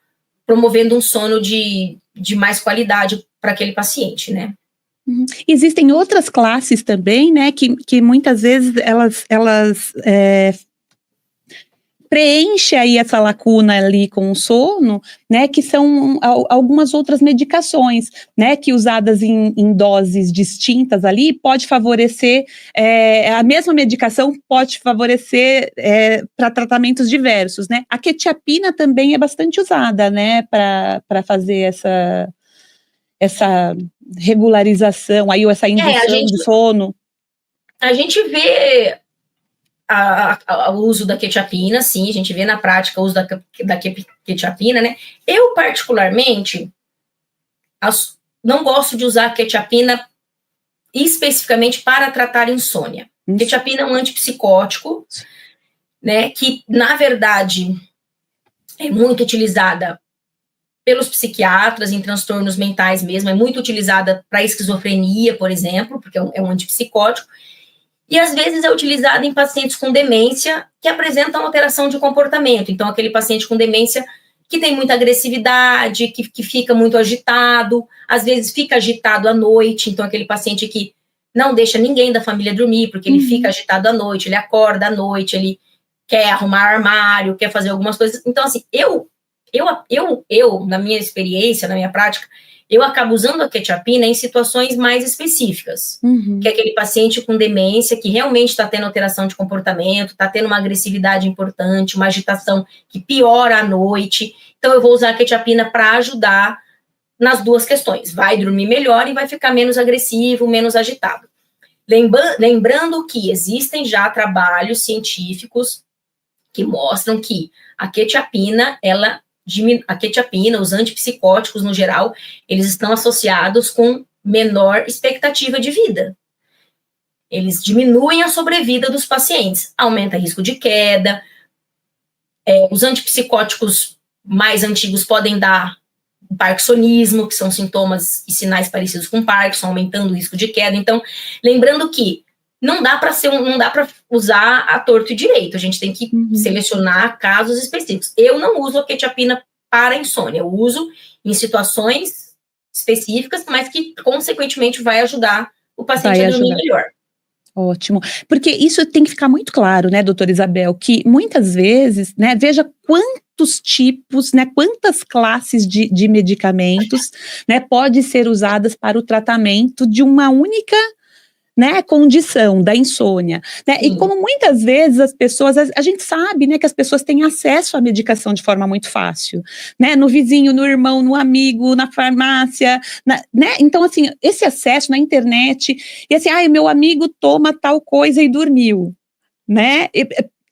S2: promovendo um sono de mais qualidade para aquele paciente, né?
S1: Existem outras classes também, né, que muitas vezes elas preenche aí essa lacuna ali com o sono, né, que são algumas outras medicações, né, que usadas em doses distintas ali, pode favorecer, a mesma medicação pode favorecer para tratamentos diversos, né. A quetiapina também é bastante usada, né, para fazer essa regularização, aí, ou essa indução de sono.
S2: A gente vê o uso da quetiapina, sim, a gente vê na prática o uso da quetiapina, né? Eu, particularmente, não gosto de usar a quetiapina especificamente para tratar insônia. Quetiapina é um antipsicótico, né, que, na verdade, é muito utilizada pelos psiquiatras em transtornos mentais mesmo, é muito utilizada para esquizofrenia, por exemplo, porque é um antipsicótico, e às vezes é utilizada em pacientes com demência que apresentam alteração de comportamento. Então, aquele paciente com demência que tem muita agressividade, que fica muito agitado, às vezes fica agitado à noite, então aquele paciente que não deixa ninguém da família dormir, porque ele fica agitado à noite, ele acorda à noite, ele quer arrumar armário, quer fazer algumas coisas. Então, assim, eu na minha experiência, na minha prática, eu acabo usando a quetiapina em situações mais específicas, que é aquele paciente com demência que realmente está tendo alteração de comportamento, está tendo uma agressividade importante, uma agitação que piora à noite. Então, eu vou usar a quetiapina para ajudar nas duas questões. Vai dormir melhor e vai ficar menos agressivo, menos agitado. Lembrando que existem já trabalhos científicos que mostram que a quetiapina, os antipsicóticos no geral, eles estão associados com menor expectativa de vida. Eles diminuem a sobrevida dos pacientes, aumenta o risco de queda. Os antipsicóticos mais antigos podem dar parkinsonismo, que são sintomas e sinais parecidos com Parkinson, aumentando o risco de queda. Então, lembrando que não dá para usar a torto e direito, a gente tem que selecionar casos específicos. Eu não uso a quetiapina para insônia, eu uso em situações específicas, mas que, consequentemente, vai ajudar o paciente a dormir melhor.
S1: Ótimo, porque isso tem que ficar muito claro, né, doutora Isabel, que muitas vezes, né, veja quantos tipos, né, quantas classes de medicamentos, né, pode ser usadas para o tratamento de uma única, né, condição da insônia, né, e como muitas vezes as pessoas, a gente sabe, né, que as pessoas têm acesso à medicação de forma muito fácil, né, no vizinho, no irmão, no amigo, na farmácia, né, então assim, esse acesso na internet, e assim, meu amigo toma tal coisa e dormiu, né,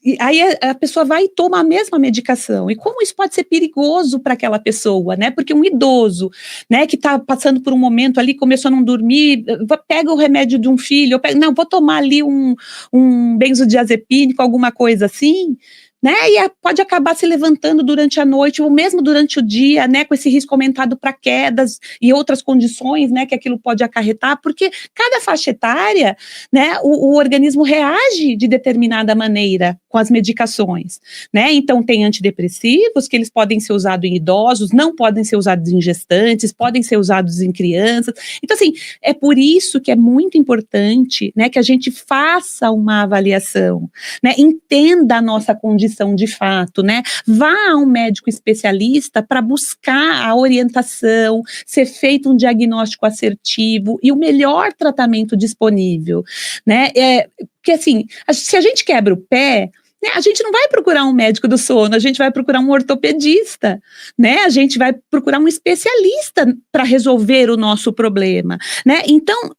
S1: e aí a pessoa vai e toma a mesma medicação, e como isso pode ser perigoso para aquela pessoa, né, porque um idoso, né, que está passando por um momento ali, começou a não dormir, pega o remédio de um filho, vou tomar ali um benzodiazepínico, alguma coisa assim, né, e pode acabar se levantando durante a noite, ou mesmo durante o dia, né, com esse risco aumentado para quedas e outras condições, né, que aquilo pode acarretar, porque cada faixa etária, né, o organismo reage de determinada maneira com as medicações, né, então tem antidepressivos que eles podem ser usados em idosos, não podem ser usados em gestantes, podem ser usados em crianças, então assim, é por isso que é muito importante, né, que a gente faça uma avaliação, né, entenda a nossa condição de fato, né, vá a um médico especialista para buscar a orientação, ser feito um diagnóstico assertivo e o melhor tratamento disponível, né, porque assim, se a gente quebra o pé, né, a gente não vai procurar um médico do sono, a gente vai procurar um ortopedista, né, a gente vai procurar um especialista para resolver o nosso problema, né, então,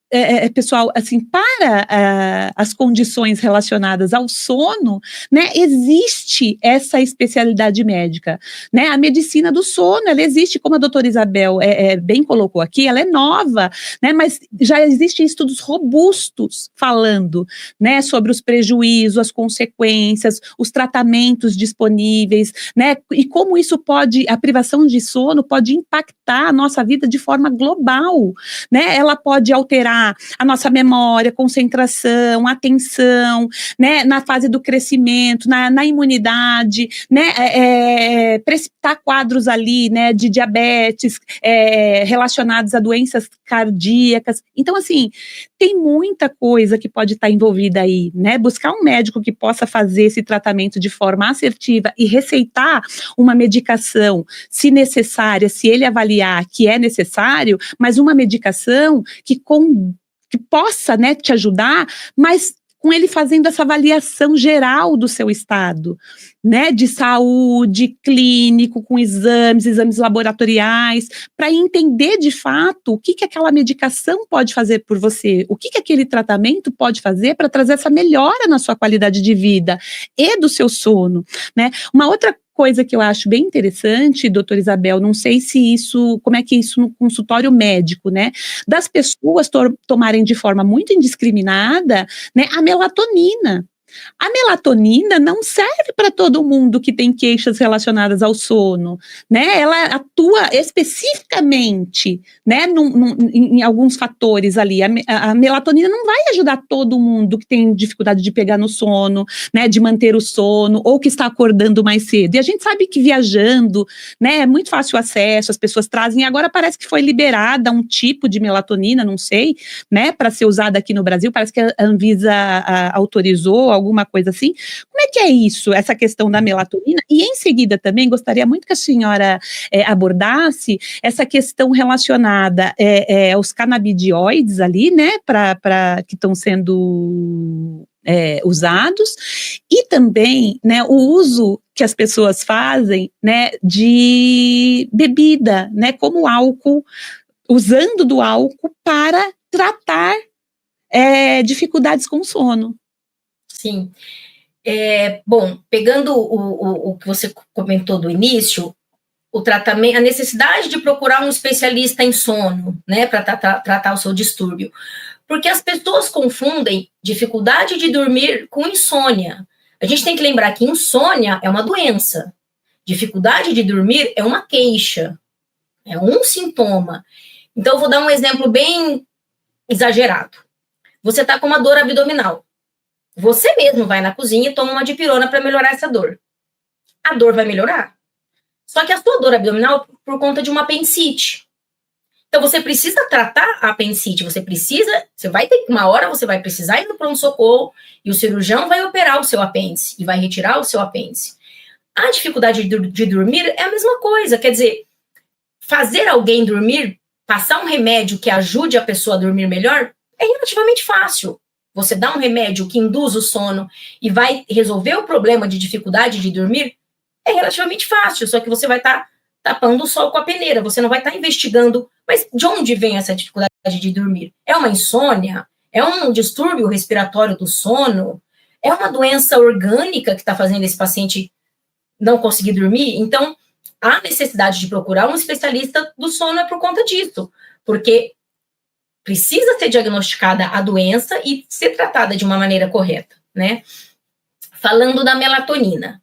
S1: pessoal, assim, para as condições relacionadas ao sono, né, existe essa especialidade médica, né, a medicina do sono, ela existe, como a doutora Isabel bem colocou aqui, ela é nova, né, mas já existem estudos robustos falando, né, sobre os prejuízos, as consequências, os tratamentos disponíveis, né, e como isso a privação de sono pode impactar a nossa vida de forma global, né, ela pode alterar estimular a nossa memória, concentração, atenção, né, na fase do crescimento, na imunidade, né, precipitar quadros ali, né, de diabetes, relacionados a doenças cardíacas. Então, assim, tem muita coisa que pode estar envolvida aí, né? Buscar um médico que possa fazer esse tratamento de forma assertiva e receitar uma medicação, se necessária, se ele avaliar que é necessário, mas uma medicação que possa, né, te ajudar, mas com ele fazendo essa avaliação geral do seu estado, né, de saúde, clínico, com exames laboratoriais, para entender de fato o que aquela medicação pode fazer por você, o que aquele tratamento pode fazer para trazer essa melhora na sua qualidade de vida e do seu sono, né. Uma outra coisa que eu acho bem interessante, doutora Isabel, não sei se isso, como é que é isso no consultório médico, né, das pessoas tomarem de forma muito indiscriminada, né, a melatonina. A melatonina não serve para todo mundo que tem queixas relacionadas ao sono, né? Ela atua especificamente, né, em alguns fatores ali. A melatonina não vai ajudar todo mundo que tem dificuldade de pegar no sono, né, de manter o sono, ou que está acordando mais cedo. E a gente sabe que viajando, né, é muito fácil o acesso, as pessoas trazem. Agora parece que foi liberada um tipo de melatonina, não sei, né, para ser usada aqui no Brasil. Parece que a Anvisa autorizou alguma coisa assim. Como é que é isso, essa questão da melatonina? E em seguida também gostaria muito que a senhora abordasse essa questão relacionada aos canabidioides ali, né, que estão sendo usados, e também, né, o uso que as pessoas fazem, né, de bebida, né, como álcool, usando do álcool para tratar dificuldades com sono.
S2: Sim. Bom, pegando o que você comentou do início, o tratamento, a necessidade de procurar um especialista em sono, né, para tratar o seu distúrbio. Porque as pessoas confundem dificuldade de dormir com insônia. A gente tem que lembrar que insônia é uma doença. Dificuldade de dormir é uma queixa, é um sintoma. Então, eu vou dar um exemplo bem exagerado. Você está com uma dor abdominal. Você mesmo vai na cozinha e toma uma dipirona para melhorar essa dor. A dor vai melhorar. Só que a sua dor abdominal é por conta de uma apendicite. Então, você precisa tratar a apendicite. Uma hora você vai precisar ir no pronto-socorro e o cirurgião vai operar o seu apêndice e vai retirar o seu apêndice. A dificuldade de dormir é a mesma coisa. Quer dizer, fazer alguém dormir, passar um remédio que ajude a pessoa a dormir melhor, é relativamente fácil. Você dá um remédio que induz o sono e vai resolver o problema de dificuldade de dormir, é relativamente fácil, só que você vai estar tapando o sol com a peneira, você não vai estar investigando, mas de onde vem essa dificuldade de dormir? É uma insônia? É um distúrbio respiratório do sono? É uma doença orgânica que está fazendo esse paciente não conseguir dormir? Então, a necessidade de procurar um especialista do sono é por conta disso, porque precisa ser diagnosticada a doença e ser tratada de uma maneira correta, né? Falando da melatonina.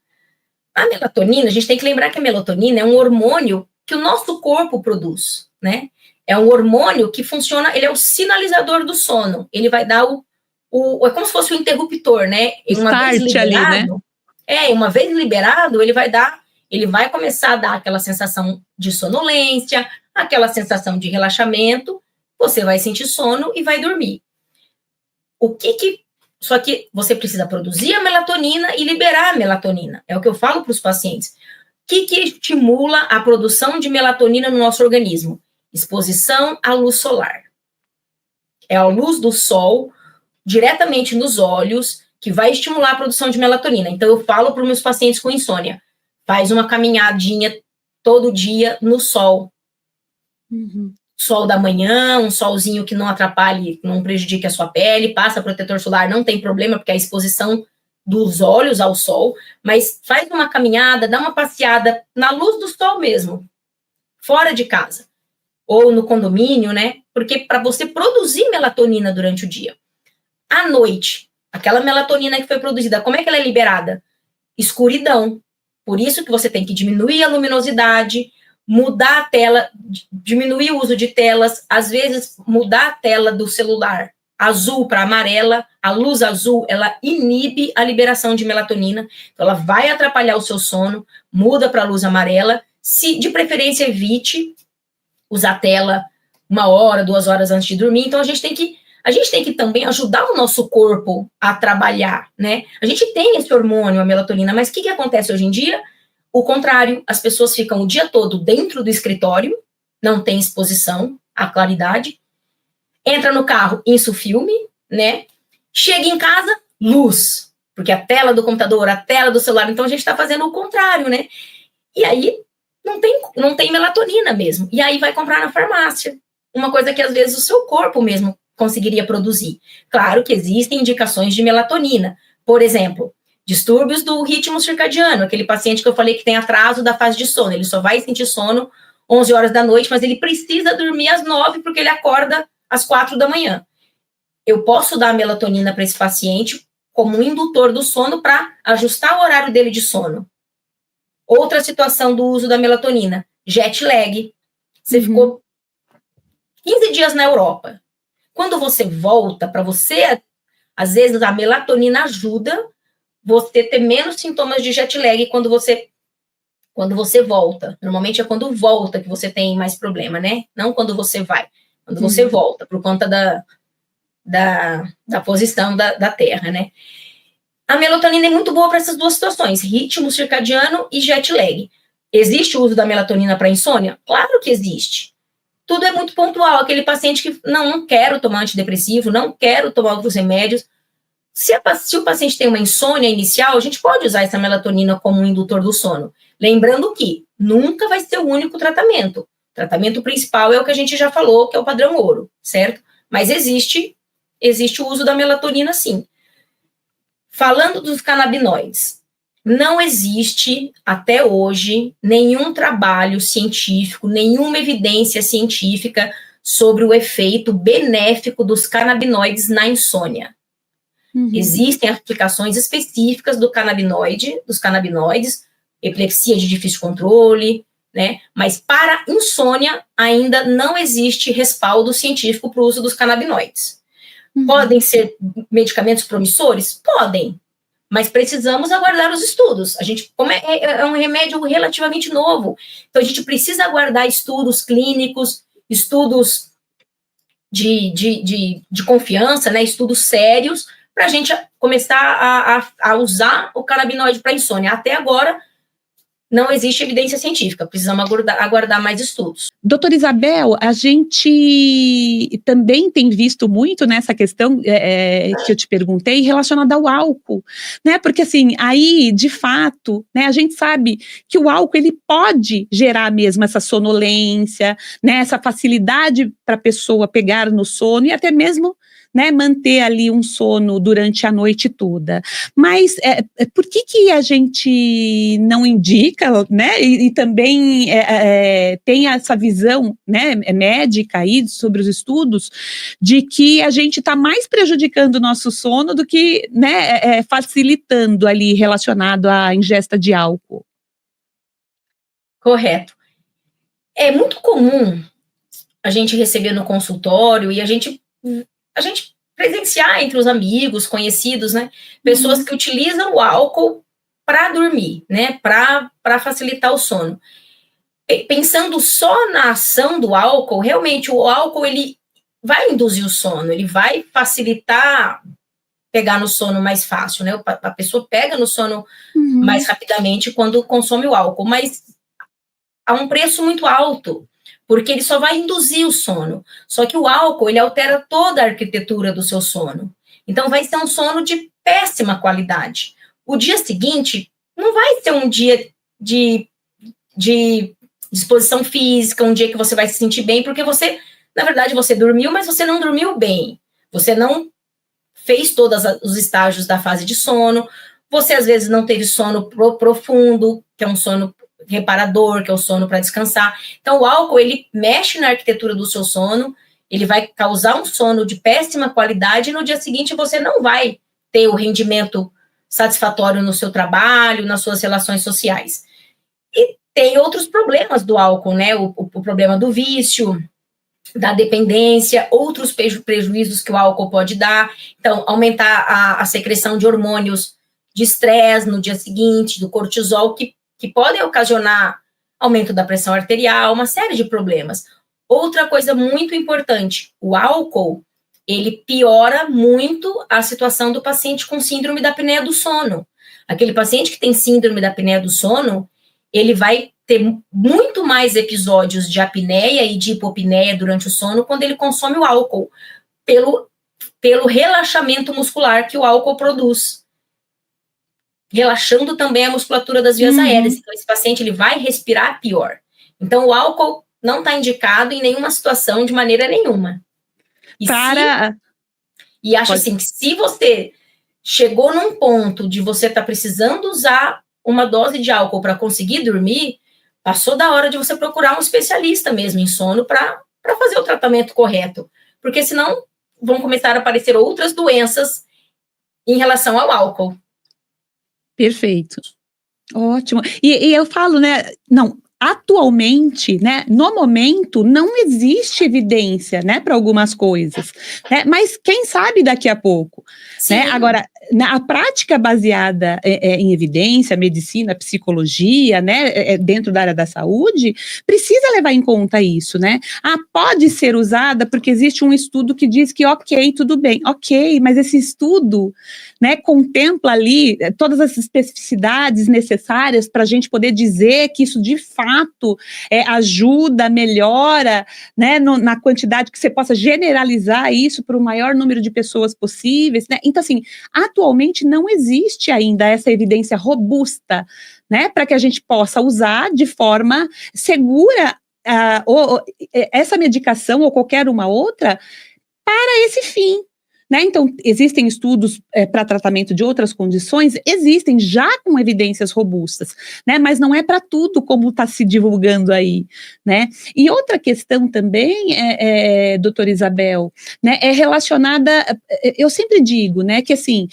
S2: A melatonina, a gente tem que lembrar que a melatonina é um hormônio que o nosso corpo produz, né? É um hormônio que funciona, ele é o sinalizador do sono. Ele vai dar é como se fosse o interruptor, né?
S1: Uma vez liberado, ali, né?
S2: Uma vez liberado, ele vai começar a dar aquela sensação de sonolência, aquela sensação de relaxamento, você vai sentir sono e vai dormir. Só que você precisa produzir a melatonina e liberar a melatonina. É o que eu falo para os pacientes. O que estimula a produção de melatonina no nosso organismo? Exposição à luz solar. É a luz do sol, diretamente nos olhos, que vai estimular a produção de melatonina. Então, eu falo para os meus pacientes com insônia, faz uma caminhadinha todo dia no sol.
S1: Uhum.
S2: Sol da manhã, um solzinho que não atrapalhe, não prejudique a sua pele, passa protetor solar, não tem problema, porque é a exposição dos olhos ao sol, mas faz uma caminhada, dá uma passeada na luz do sol mesmo, fora de casa, ou no condomínio, né? Porque para você produzir melatonina durante o dia. À noite, aquela melatonina que foi produzida, como é que ela é liberada? Escuridão. Por isso que você tem que diminuir a luminosidade, mudar a tela, diminuir o uso de telas, às vezes mudar a tela do celular azul para amarela. A luz azul, ela inibe a liberação de melatonina, então ela vai atrapalhar o seu sono. Muda para a luz amarela. Se de preferência evite usar tela 1 hora, 2 horas antes de dormir. Então a gente tem que também ajudar o nosso corpo a trabalhar, né? A gente tem esse hormônio, a melatonina, mas o que acontece hoje em dia? O contrário, as pessoas ficam o dia todo dentro do escritório, não tem exposição à claridade, entra no carro, isso filme, né? Chega em casa, luz, porque a tela do computador, a tela do celular, então a gente está fazendo o contrário, né? E aí não tem melatonina mesmo. E aí vai comprar na farmácia, uma coisa que às vezes o seu corpo mesmo conseguiria produzir. Claro que existem indicações de melatonina, por exemplo, distúrbios do ritmo circadiano, aquele paciente que eu falei que tem atraso da fase de sono, ele só vai sentir sono 11 horas da noite, mas ele precisa dormir às 9 porque ele acorda às 4 da manhã. Eu posso dar melatonina para esse paciente como um indutor do sono para ajustar o horário dele de sono. Outra situação do uso da melatonina, jet lag. Você ficou 15 dias na Europa. Quando você volta, para você, às vezes a melatonina ajuda você ter menos sintomas de jet lag quando você volta. Normalmente é quando volta que você tem mais problema, né? Não quando você vai. Quando você volta, por conta da posição da Terra, né? A melatonina é muito boa para essas duas situações, ritmo circadiano e jet lag. Existe o uso da melatonina para insônia? Claro que existe. Tudo é muito pontual. Aquele paciente que não quero tomar antidepressivo, não quero tomar outros remédios. Se o paciente tem uma insônia inicial, a gente pode usar essa melatonina como um indutor do sono. Lembrando que nunca vai ser o único tratamento. O tratamento principal é o que a gente já falou, que é o padrão ouro, certo? Mas existe o uso da melatonina, sim. Falando dos canabinoides, não existe, até hoje, nenhum trabalho científico, nenhuma evidência científica sobre o efeito benéfico dos canabinoides na insônia. Existem aplicações específicas dos canabinoides, epilepsia de difícil controle, né? Mas para insônia ainda não existe respaldo científico para o uso dos canabinoides. Podem ser medicamentos promissores? Podem, mas precisamos aguardar os estudos. Como é um remédio relativamente novo, então a gente precisa aguardar estudos clínicos, estudos de confiança, né? Estudos sérios, para a gente começar a usar o canabinoide para insônia. Até agora, não existe evidência científica, precisamos aguardar mais estudos.
S1: Doutora Isabel, a gente também tem visto muito nessa questão que eu te perguntei, relacionada ao álcool, né? Porque assim, aí, de fato, né, a gente sabe que o álcool, ele pode gerar mesmo essa sonolência, né, essa facilidade para a pessoa pegar no sono e até mesmo, né, manter ali um sono durante a noite toda. Mas por que a gente não indica, né, e também tem essa visão, né, médica aí sobre os estudos, de que a gente está mais prejudicando o nosso sono do que, né, facilitando ali relacionado à ingesta de álcool?
S2: Correto. É muito comum a gente receber no consultório e a gente presenciar entre os amigos, conhecidos, né? Pessoas que utilizam o álcool para dormir, né? Para facilitar o sono. Pensando só na ação do álcool, realmente o álcool ele vai induzir o sono, ele vai facilitar pegar no sono mais fácil, né? A pessoa pega no sono mais rapidamente quando consome o álcool, mas a um preço muito alto, porque ele só vai induzir o sono. Só que o álcool, ele altera toda a arquitetura do seu sono. Então, vai ser um sono de péssima qualidade. O dia seguinte não vai ser um dia de disposição física, um dia que você vai se sentir bem, porque você, na verdade, você dormiu, mas você não dormiu bem. Você não fez todos os estágios da fase de sono. Você, às vezes, não teve sono profundo, que é um sono reparador, que é o sono para descansar. Então, o álcool, ele mexe na arquitetura do seu sono, ele vai causar um sono de péssima qualidade e no dia seguinte você não vai ter o rendimento satisfatório no seu trabalho, nas suas relações sociais. E tem outros problemas do álcool, né? O problema do vício, da dependência, outros prejuízos que o álcool pode dar. Então, aumentar a secreção de hormônios de estresse no dia seguinte, do cortisol, que podem ocasionar aumento da pressão arterial, uma série de problemas. Outra coisa muito importante, o álcool, ele piora muito a situação do paciente com síndrome da apneia do sono. Aquele paciente que tem síndrome da apneia do sono, ele vai ter muito mais episódios de apneia e de hipopneia durante o sono quando ele consome o álcool, pelo relaxamento muscular que o álcool produz. Relaxando também a musculatura das vias aéreas. Então, esse paciente ele vai respirar pior. Então, o álcool não está indicado em nenhuma situação, de maneira nenhuma. E acho assim, que se você chegou num ponto de você estar precisando usar uma dose de álcool para conseguir dormir, passou da hora de você procurar um especialista mesmo em sono para fazer o tratamento correto. Porque senão vão começar a aparecer outras doenças em relação ao álcool.
S1: Perfeito. Ótimo. E eu falo, né, não, atualmente, né, no momento, não existe evidência, né, para algumas coisas, né, mas quem sabe daqui a pouco, né? Agora, a prática baseada em evidência, medicina, psicologia, né, dentro da área da saúde, precisa levar em conta isso, né? Pode ser usada porque existe um estudo que diz que ok, tudo bem, ok, mas esse estudo, né, contempla ali todas as especificidades necessárias para a gente poder dizer que isso de fato ajuda, melhora, né, na quantidade que você possa generalizar isso para o maior número de pessoas possíveis, né? Então, assim, atualmente não existe ainda essa evidência robusta, né, para que a gente possa usar de forma segura essa medicação ou qualquer uma outra para esse fim. Né? Então, existem estudos para tratamento de outras condições, existem já com evidências robustas, né? Mas não é para tudo como está se divulgando aí, né? E outra questão também, doutora Isabel, né, é relacionada, eu sempre digo, né, que assim,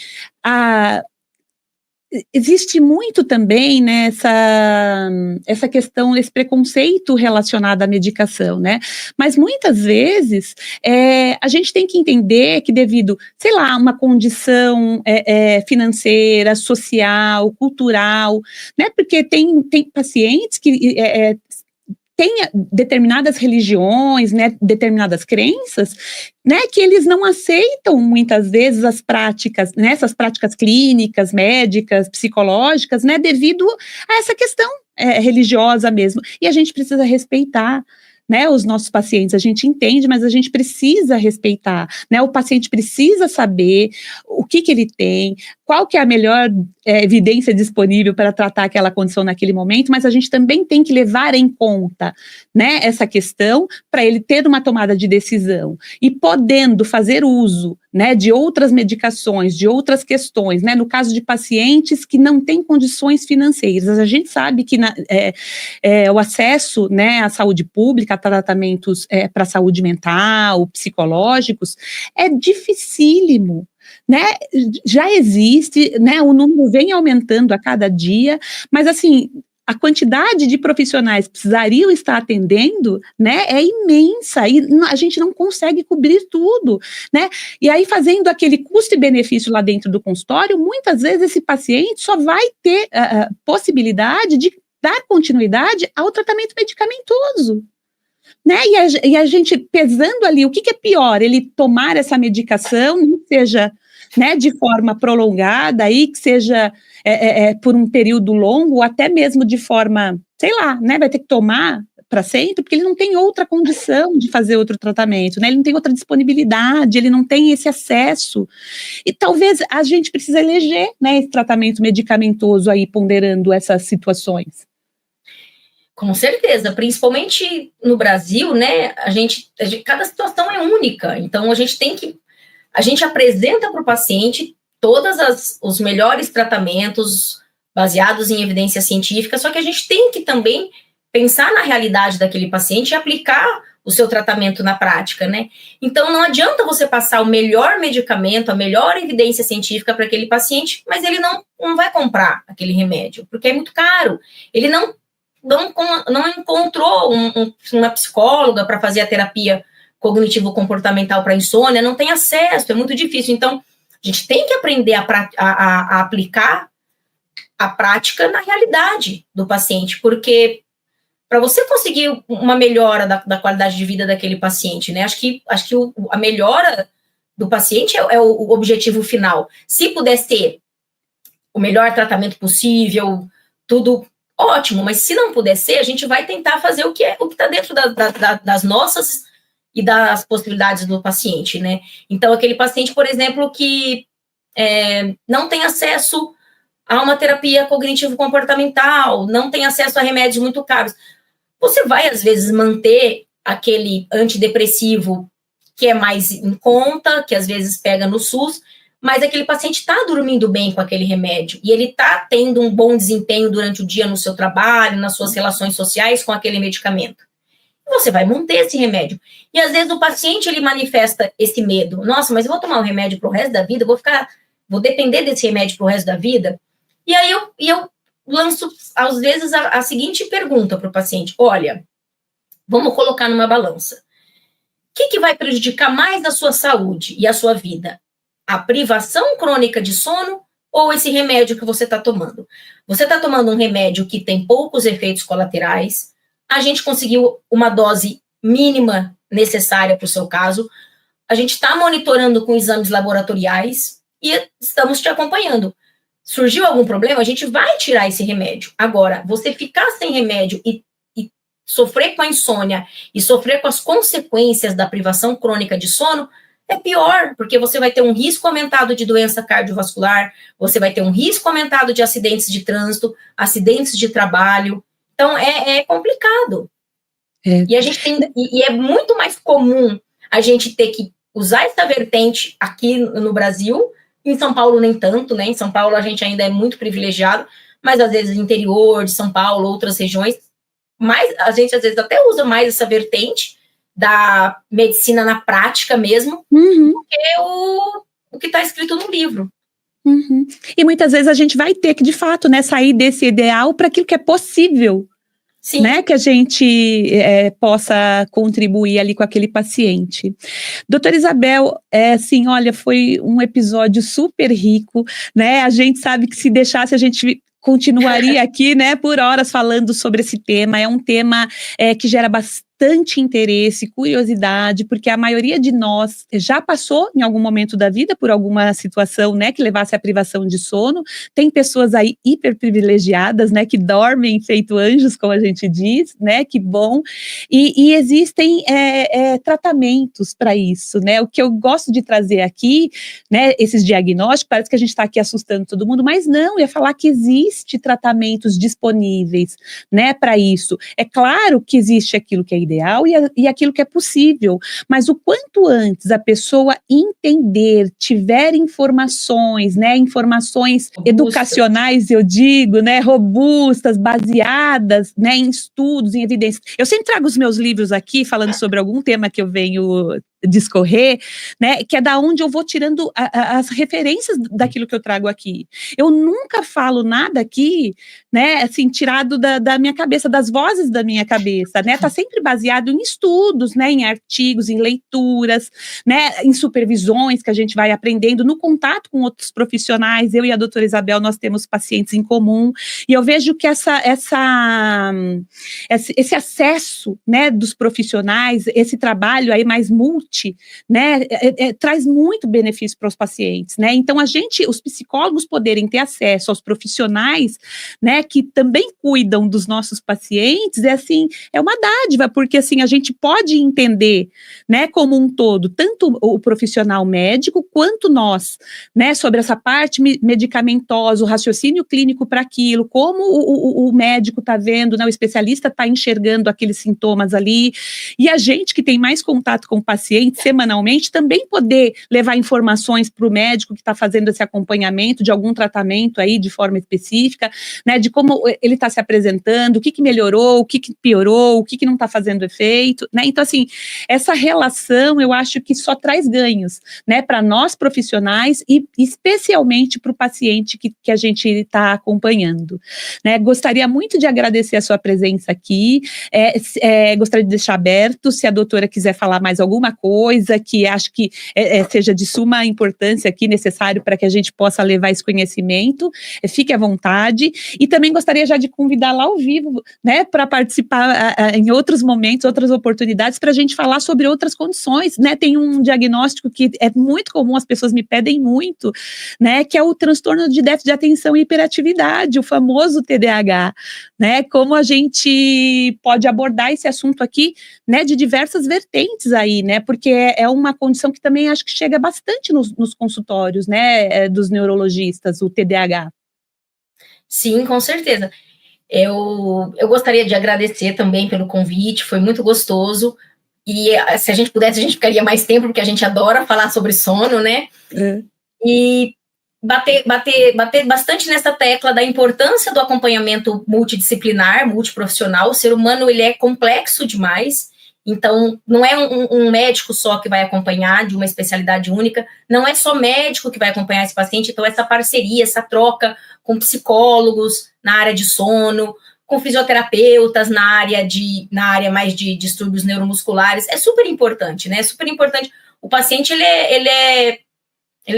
S1: existe muito também, né, essa questão, esse preconceito relacionado à medicação, né, mas muitas vezes a gente tem que entender que devido, sei lá, uma condição financeira, social, cultural, né, porque tem pacientes que tem determinadas religiões, né, determinadas crenças, né, que eles não aceitam muitas vezes as práticas, né, essas práticas clínicas, médicas, psicológicas, né, devido a essa questão religiosa mesmo. E a gente precisa respeitar, né, os nossos pacientes. A gente entende, mas a gente precisa respeitar, né, o paciente precisa saber o que ele tem, qual que é a melhor evidência disponível para tratar aquela condição naquele momento, mas a gente também tem que levar em conta, né, essa questão para ele ter uma tomada de decisão e podendo fazer uso, né, de outras medicações, de outras questões, né, no caso de pacientes que não têm condições financeiras. A gente sabe que o acesso, né, à saúde pública, a tratamentos para saúde mental, psicológicos, é dificílimo. Né, já existe, né, o número vem aumentando a cada dia, mas assim, a quantidade de profissionais que precisariam estar atendendo, né, é imensa, e a gente não consegue cobrir tudo, né, e aí fazendo aquele custo e benefício lá dentro do consultório, muitas vezes esse paciente só vai ter a possibilidade de dar continuidade ao tratamento medicamentoso. Né, e a gente pesando ali, o que é pior, ele tomar essa medicação, nem seja, né, de forma prolongada, aí, que seja por um período longo, ou até mesmo de forma, sei lá, né, vai ter que tomar para sempre, porque ele não tem outra condição de fazer outro tratamento, né, ele não tem outra disponibilidade, ele não tem esse acesso, e talvez a gente precise eleger, né, esse tratamento medicamentoso aí, ponderando essas situações.
S2: Com certeza, principalmente no Brasil, né, cada situação é única, então a gente apresenta para o paciente todos os melhores tratamentos baseados em evidência científica, só que a gente tem que também pensar na realidade daquele paciente e aplicar o seu tratamento na prática, né? Então não adianta você passar o melhor medicamento, a melhor evidência científica para aquele paciente, mas ele não vai comprar aquele remédio, porque é muito caro, ele não não encontrou uma psicóloga para fazer a terapia cognitivo-comportamental para insônia, não tem acesso, é muito difícil. Então, a gente tem que aprender a aplicar a prática na realidade do paciente, porque para você conseguir uma melhora da qualidade de vida daquele paciente, né? Acho que a melhora do paciente é o objetivo final. Se pudesse ter o melhor tratamento possível, tudo ótimo, mas se não puder ser, a gente vai tentar fazer o que está dentro das nossas e das possibilidades do paciente, né? Então, aquele paciente, por exemplo, que não tem acesso a uma terapia cognitivo-comportamental, não tem acesso a remédios muito caros, você vai, às vezes, manter aquele antidepressivo que é mais em conta, que às vezes pega no SUS, mas aquele paciente está dormindo bem com aquele remédio, e ele está tendo um bom desempenho durante o dia no seu trabalho, nas suas relações sociais com aquele medicamento. Você vai manter esse remédio. E às vezes o paciente, ele manifesta esse medo. Nossa, mas eu vou tomar um remédio para o resto da vida, vou depender desse remédio para o resto da vida? E aí eu lanço, às vezes, a seguinte pergunta para o paciente: olha, vamos colocar numa balança. O que vai prejudicar mais a sua saúde e a sua vida? A privação crônica de sono ou esse remédio que você está tomando? Você está tomando um remédio que tem poucos efeitos colaterais, a gente conseguiu uma dose mínima necessária para o seu caso, a gente está monitorando com exames laboratoriais e estamos te acompanhando. Surgiu algum problema, a gente vai tirar esse remédio. Agora, você ficar sem remédio e sofrer com a insônia e sofrer com as consequências da privação crônica de sono é pior, porque você vai ter um risco aumentado de doença cardiovascular, você vai ter um risco aumentado de acidentes de trânsito, acidentes de trabalho. Então, é complicado. E a gente e é muito mais comum a gente ter que usar essa vertente aqui no Brasil. Em São Paulo, nem tanto, né? Em São Paulo, a gente ainda é muito privilegiado, mas às vezes no interior de São Paulo, outras regiões, a gente às vezes até usa mais essa vertente da medicina na prática mesmo, do que o que está escrito no livro.
S1: E muitas vezes a gente vai ter que, de fato, né, sair desse ideal para aquilo que é possível. Sim. Né, que a gente possa contribuir ali com aquele paciente. Doutora Isabel, assim, olha, foi um episódio super rico, né, a gente sabe que se deixasse a gente continuaria aqui, né, por horas falando sobre esse tema. É um tema que gera bastante interesse, curiosidade, porque a maioria de nós já passou em algum momento da vida por alguma situação, né, que levasse à privação de sono. Tem pessoas aí hiper privilegiadas, né, que dormem feito anjos, como a gente diz, né, que bom. E existem tratamentos para isso, né. O que eu gosto de trazer aqui, né, esses diagnósticos, parece que a gente está aqui assustando todo mundo, mas não, ia falar que existe tratamentos disponíveis, né, para isso. É claro que existe aquilo que é ideal e aquilo que é possível, mas o quanto antes a pessoa entender, tiver informações, né, informações educacionais, eu digo, né, robustas, baseadas, né, em estudos, em evidências. Eu sempre trago os meus livros aqui, falando sobre algum tema que eu venho discorrer, né, que é da onde eu vou tirando as referências daquilo que eu trago aqui. Eu nunca falo nada aqui, né, assim, tirado da minha cabeça, das vozes da minha cabeça, né, tá sempre baseado em estudos, né, em artigos, em leituras, né, em supervisões que a gente vai aprendendo, no contato com outros profissionais. Eu e a doutora Isabel, nós temos pacientes em comum, e eu vejo que esse acesso, né, dos profissionais, esse trabalho aí mais né, traz muito benefício para os pacientes, né, então os psicólogos poderem ter acesso aos profissionais, né, que também cuidam dos nossos pacientes, assim, é uma dádiva, porque assim, a gente pode entender, né, como um todo, tanto o profissional médico, quanto nós, né, sobre essa parte medicamentosa, o raciocínio clínico para aquilo, como o médico está vendo, né, o especialista está enxergando aqueles sintomas ali, e a gente que tem mais contato com o paciente, paciente semanalmente, também poder levar informações para o médico que está fazendo esse acompanhamento de algum tratamento aí de forma específica, né, de como ele está se apresentando, o que melhorou, o que piorou, o que não está fazendo efeito, né? Então, assim, essa relação eu acho que só traz ganhos, né, para nós profissionais e especialmente para o paciente que a gente está acompanhando, né? Gostaria muito de agradecer a sua presença aqui, gostaria de deixar aberto, se a doutora quiser falar mais alguma coisa que acho que seja de suma importância aqui, necessário para que a gente possa levar esse conhecimento, fique à vontade, e também gostaria já de convidá-la ao vivo, né, para participar em outros momentos, outras oportunidades, para a gente falar sobre outras condições, né? Tem um diagnóstico que é muito comum, as pessoas me pedem muito, né, que é o transtorno de déficit de atenção e hiperatividade, o famoso TDAH, né? Como a gente pode abordar esse assunto aqui, né, de diversas vertentes aí, né? Porque é uma condição que também acho que chega bastante nos consultórios, né, dos neurologistas, o TDAH.
S2: Sim, com certeza. Eu gostaria de agradecer também pelo convite, foi muito gostoso. E se a gente pudesse, a gente ficaria mais tempo, porque a gente adora falar sobre sono, né? E bater bastante nessa tecla da importância do acompanhamento multidisciplinar, multiprofissional. O ser humano, ele é complexo demais, então não é um médico só que vai acompanhar de uma especialidade única, não é só médico que vai acompanhar esse paciente, então essa parceria, essa troca com psicólogos na área de sono, com fisioterapeutas na área mais de distúrbios neuromusculares, é super importante, né? É super importante. O paciente, ele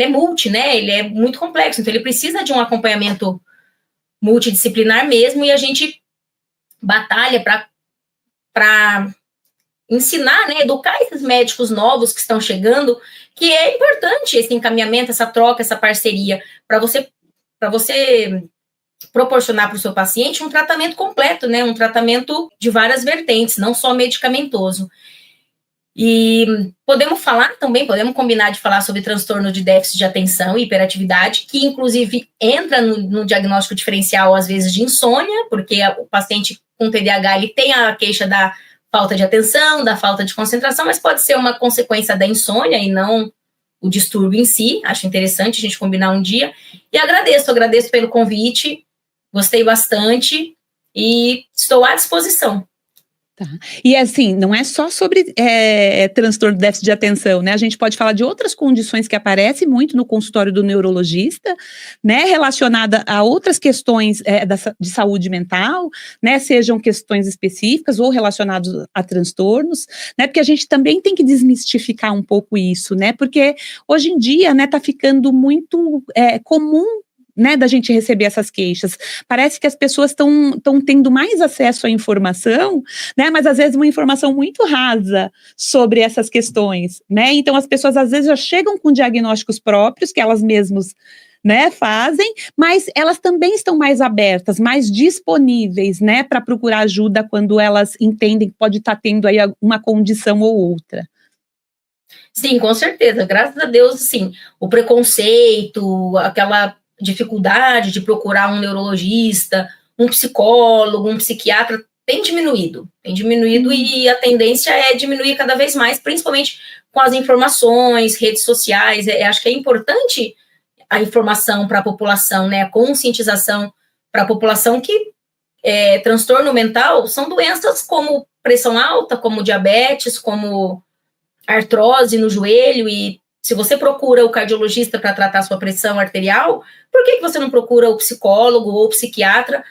S2: é multi, né? Ele é muito complexo, então ele precisa de um acompanhamento multidisciplinar mesmo, e a gente batalha para ensinar, né, educar esses médicos novos que estão chegando, que é importante esse encaminhamento, essa troca, essa parceria, para você proporcionar para o seu paciente um tratamento completo, né, um tratamento de várias vertentes, não só medicamentoso. E podemos combinar de falar sobre transtorno de déficit de atenção e hiperatividade, que inclusive entra no diagnóstico diferencial, às vezes, de insônia, porque o paciente com TDAH, ele tem a queixa da falta de atenção, da falta de concentração, mas pode ser uma consequência da insônia e não o distúrbio em si. Acho interessante a gente combinar um dia. E agradeço pelo convite, gostei bastante e estou à disposição.
S1: Tá. E assim, não é só sobre transtorno de déficit de atenção, né? A gente pode falar de outras condições que aparecem muito no consultório do neurologista, né? Relacionada a outras questões de saúde mental, né? Sejam questões específicas ou relacionadas a transtornos, né? Porque a gente também tem que desmistificar um pouco isso, né? Porque hoje em dia, né, tá ficando muito comum, né, da gente receber essas queixas. Parece que as pessoas estão tendo mais acesso à informação, né, mas às vezes uma informação muito rasa sobre essas questões, né? Então as pessoas às vezes já chegam com diagnósticos próprios que elas mesmas, né, fazem, mas elas também estão mais abertas, mais disponíveis, né, para procurar ajuda quando elas entendem que pode estar tendo aí uma condição ou outra.
S2: Sim, com certeza, graças a Deus, sim, o preconceito, aquela dificuldade de procurar um neurologista, um psicólogo, um psiquiatra, tem diminuído e a tendência é diminuir cada vez mais, principalmente com as informações, redes sociais. Acho que é importante a informação para a população, né, a conscientização para a população que transtorno mental são doenças como pressão alta, como diabetes, como artrose no joelho, e se você procura o cardiologista para tratar sua pressão arterial, por que você não procura o psicólogo ou o psiquiatra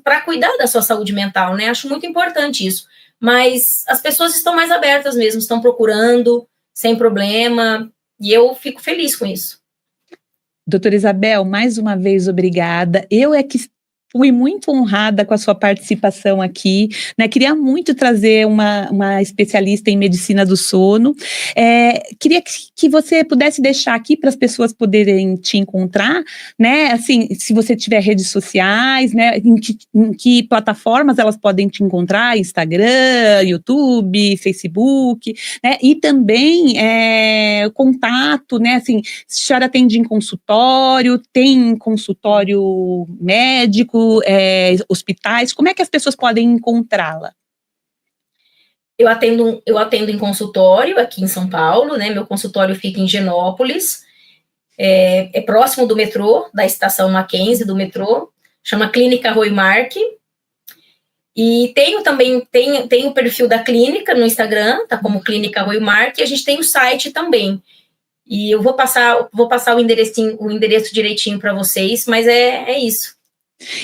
S2: para cuidar da sua saúde mental, né? Acho muito importante isso. Mas as pessoas estão mais abertas mesmo, estão procurando sem problema, e eu fico feliz com isso.
S1: Doutora Isabel, mais uma vez, obrigada. Eu que fui muito honrada com a sua participação aqui, né? Queria muito trazer uma especialista em medicina do sono. Queria que você pudesse deixar aqui para as pessoas poderem te encontrar, né? Assim, se você tiver redes sociais, né? Em que plataformas elas podem te encontrar? Instagram, YouTube, Facebook, né? E também o contato, né? Assim, se a senhora atende em consultório, tem consultório médico, hospitais, como é que as pessoas podem encontrá-la?
S2: Eu atendo em consultório aqui em São Paulo, né? Meu consultório fica em Genópolis, é próximo do metrô, da estação Mackenzie do metrô, chama Clínica Roy Mark. E tenho também o perfil da clínica no Instagram, tá como Clínica Roy Mark, e a gente tem o site também. E eu vou passar o endereço direitinho para vocês, mas é isso.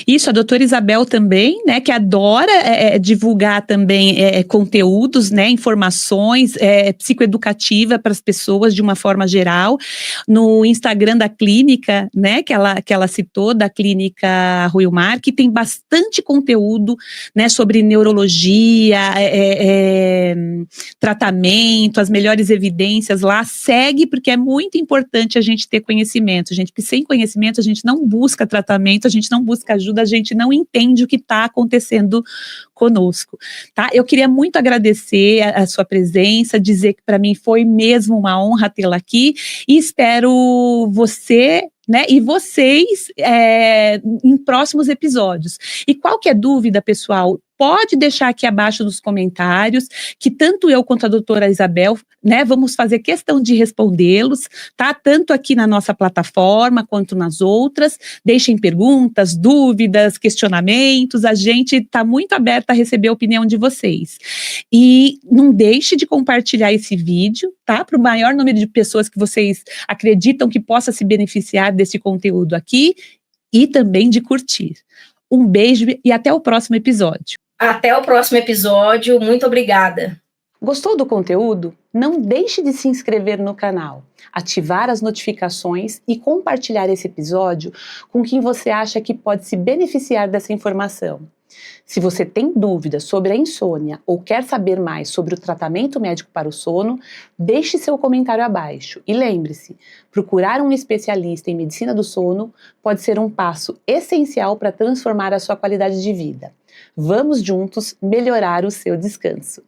S1: Isso, a doutora Isabel também, né, que adora divulgar também conteúdos, né, informações psicoeducativa para as pessoas de uma forma geral. No Instagram da clínica, né, que ela citou, da clínica Ruil Mar, que tem bastante conteúdo, né, sobre neurologia, tratamento, as melhores evidências lá. Segue, porque é muito importante a gente ter conhecimento, gente, porque sem conhecimento a gente não busca tratamento, a gente não busca ajuda, a gente não entende o que está acontecendo conosco, tá? Eu queria muito agradecer a sua presença, dizer que para mim foi mesmo uma honra tê-la aqui e espero você, né, e vocês em próximos episódios. E qualquer dúvida, pessoal, pode deixar aqui abaixo nos comentários, que tanto eu quanto a doutora Isabel, né, vamos fazer questão de respondê-los, tá? Tanto aqui na nossa plataforma quanto nas outras. Deixem perguntas, dúvidas, questionamentos, a gente está muito aberta a receber a opinião de vocês. E não deixe de compartilhar esse vídeo, tá? Para o maior número de pessoas que vocês acreditam que possa se beneficiar desse conteúdo aqui e também de curtir. Um beijo e até o próximo episódio.
S2: Até o próximo episódio, muito obrigada.
S1: Gostou do conteúdo? Não deixe de se inscrever no canal, ativar as notificações e compartilhar esse episódio com quem você acha que pode se beneficiar dessa informação. Se você tem dúvidas sobre a insônia ou quer saber mais sobre o tratamento médico para o sono, deixe seu comentário abaixo. E lembre-se, procurar um especialista em medicina do sono pode ser um passo essencial para transformar a sua qualidade de vida. Vamos juntos melhorar o seu descanso.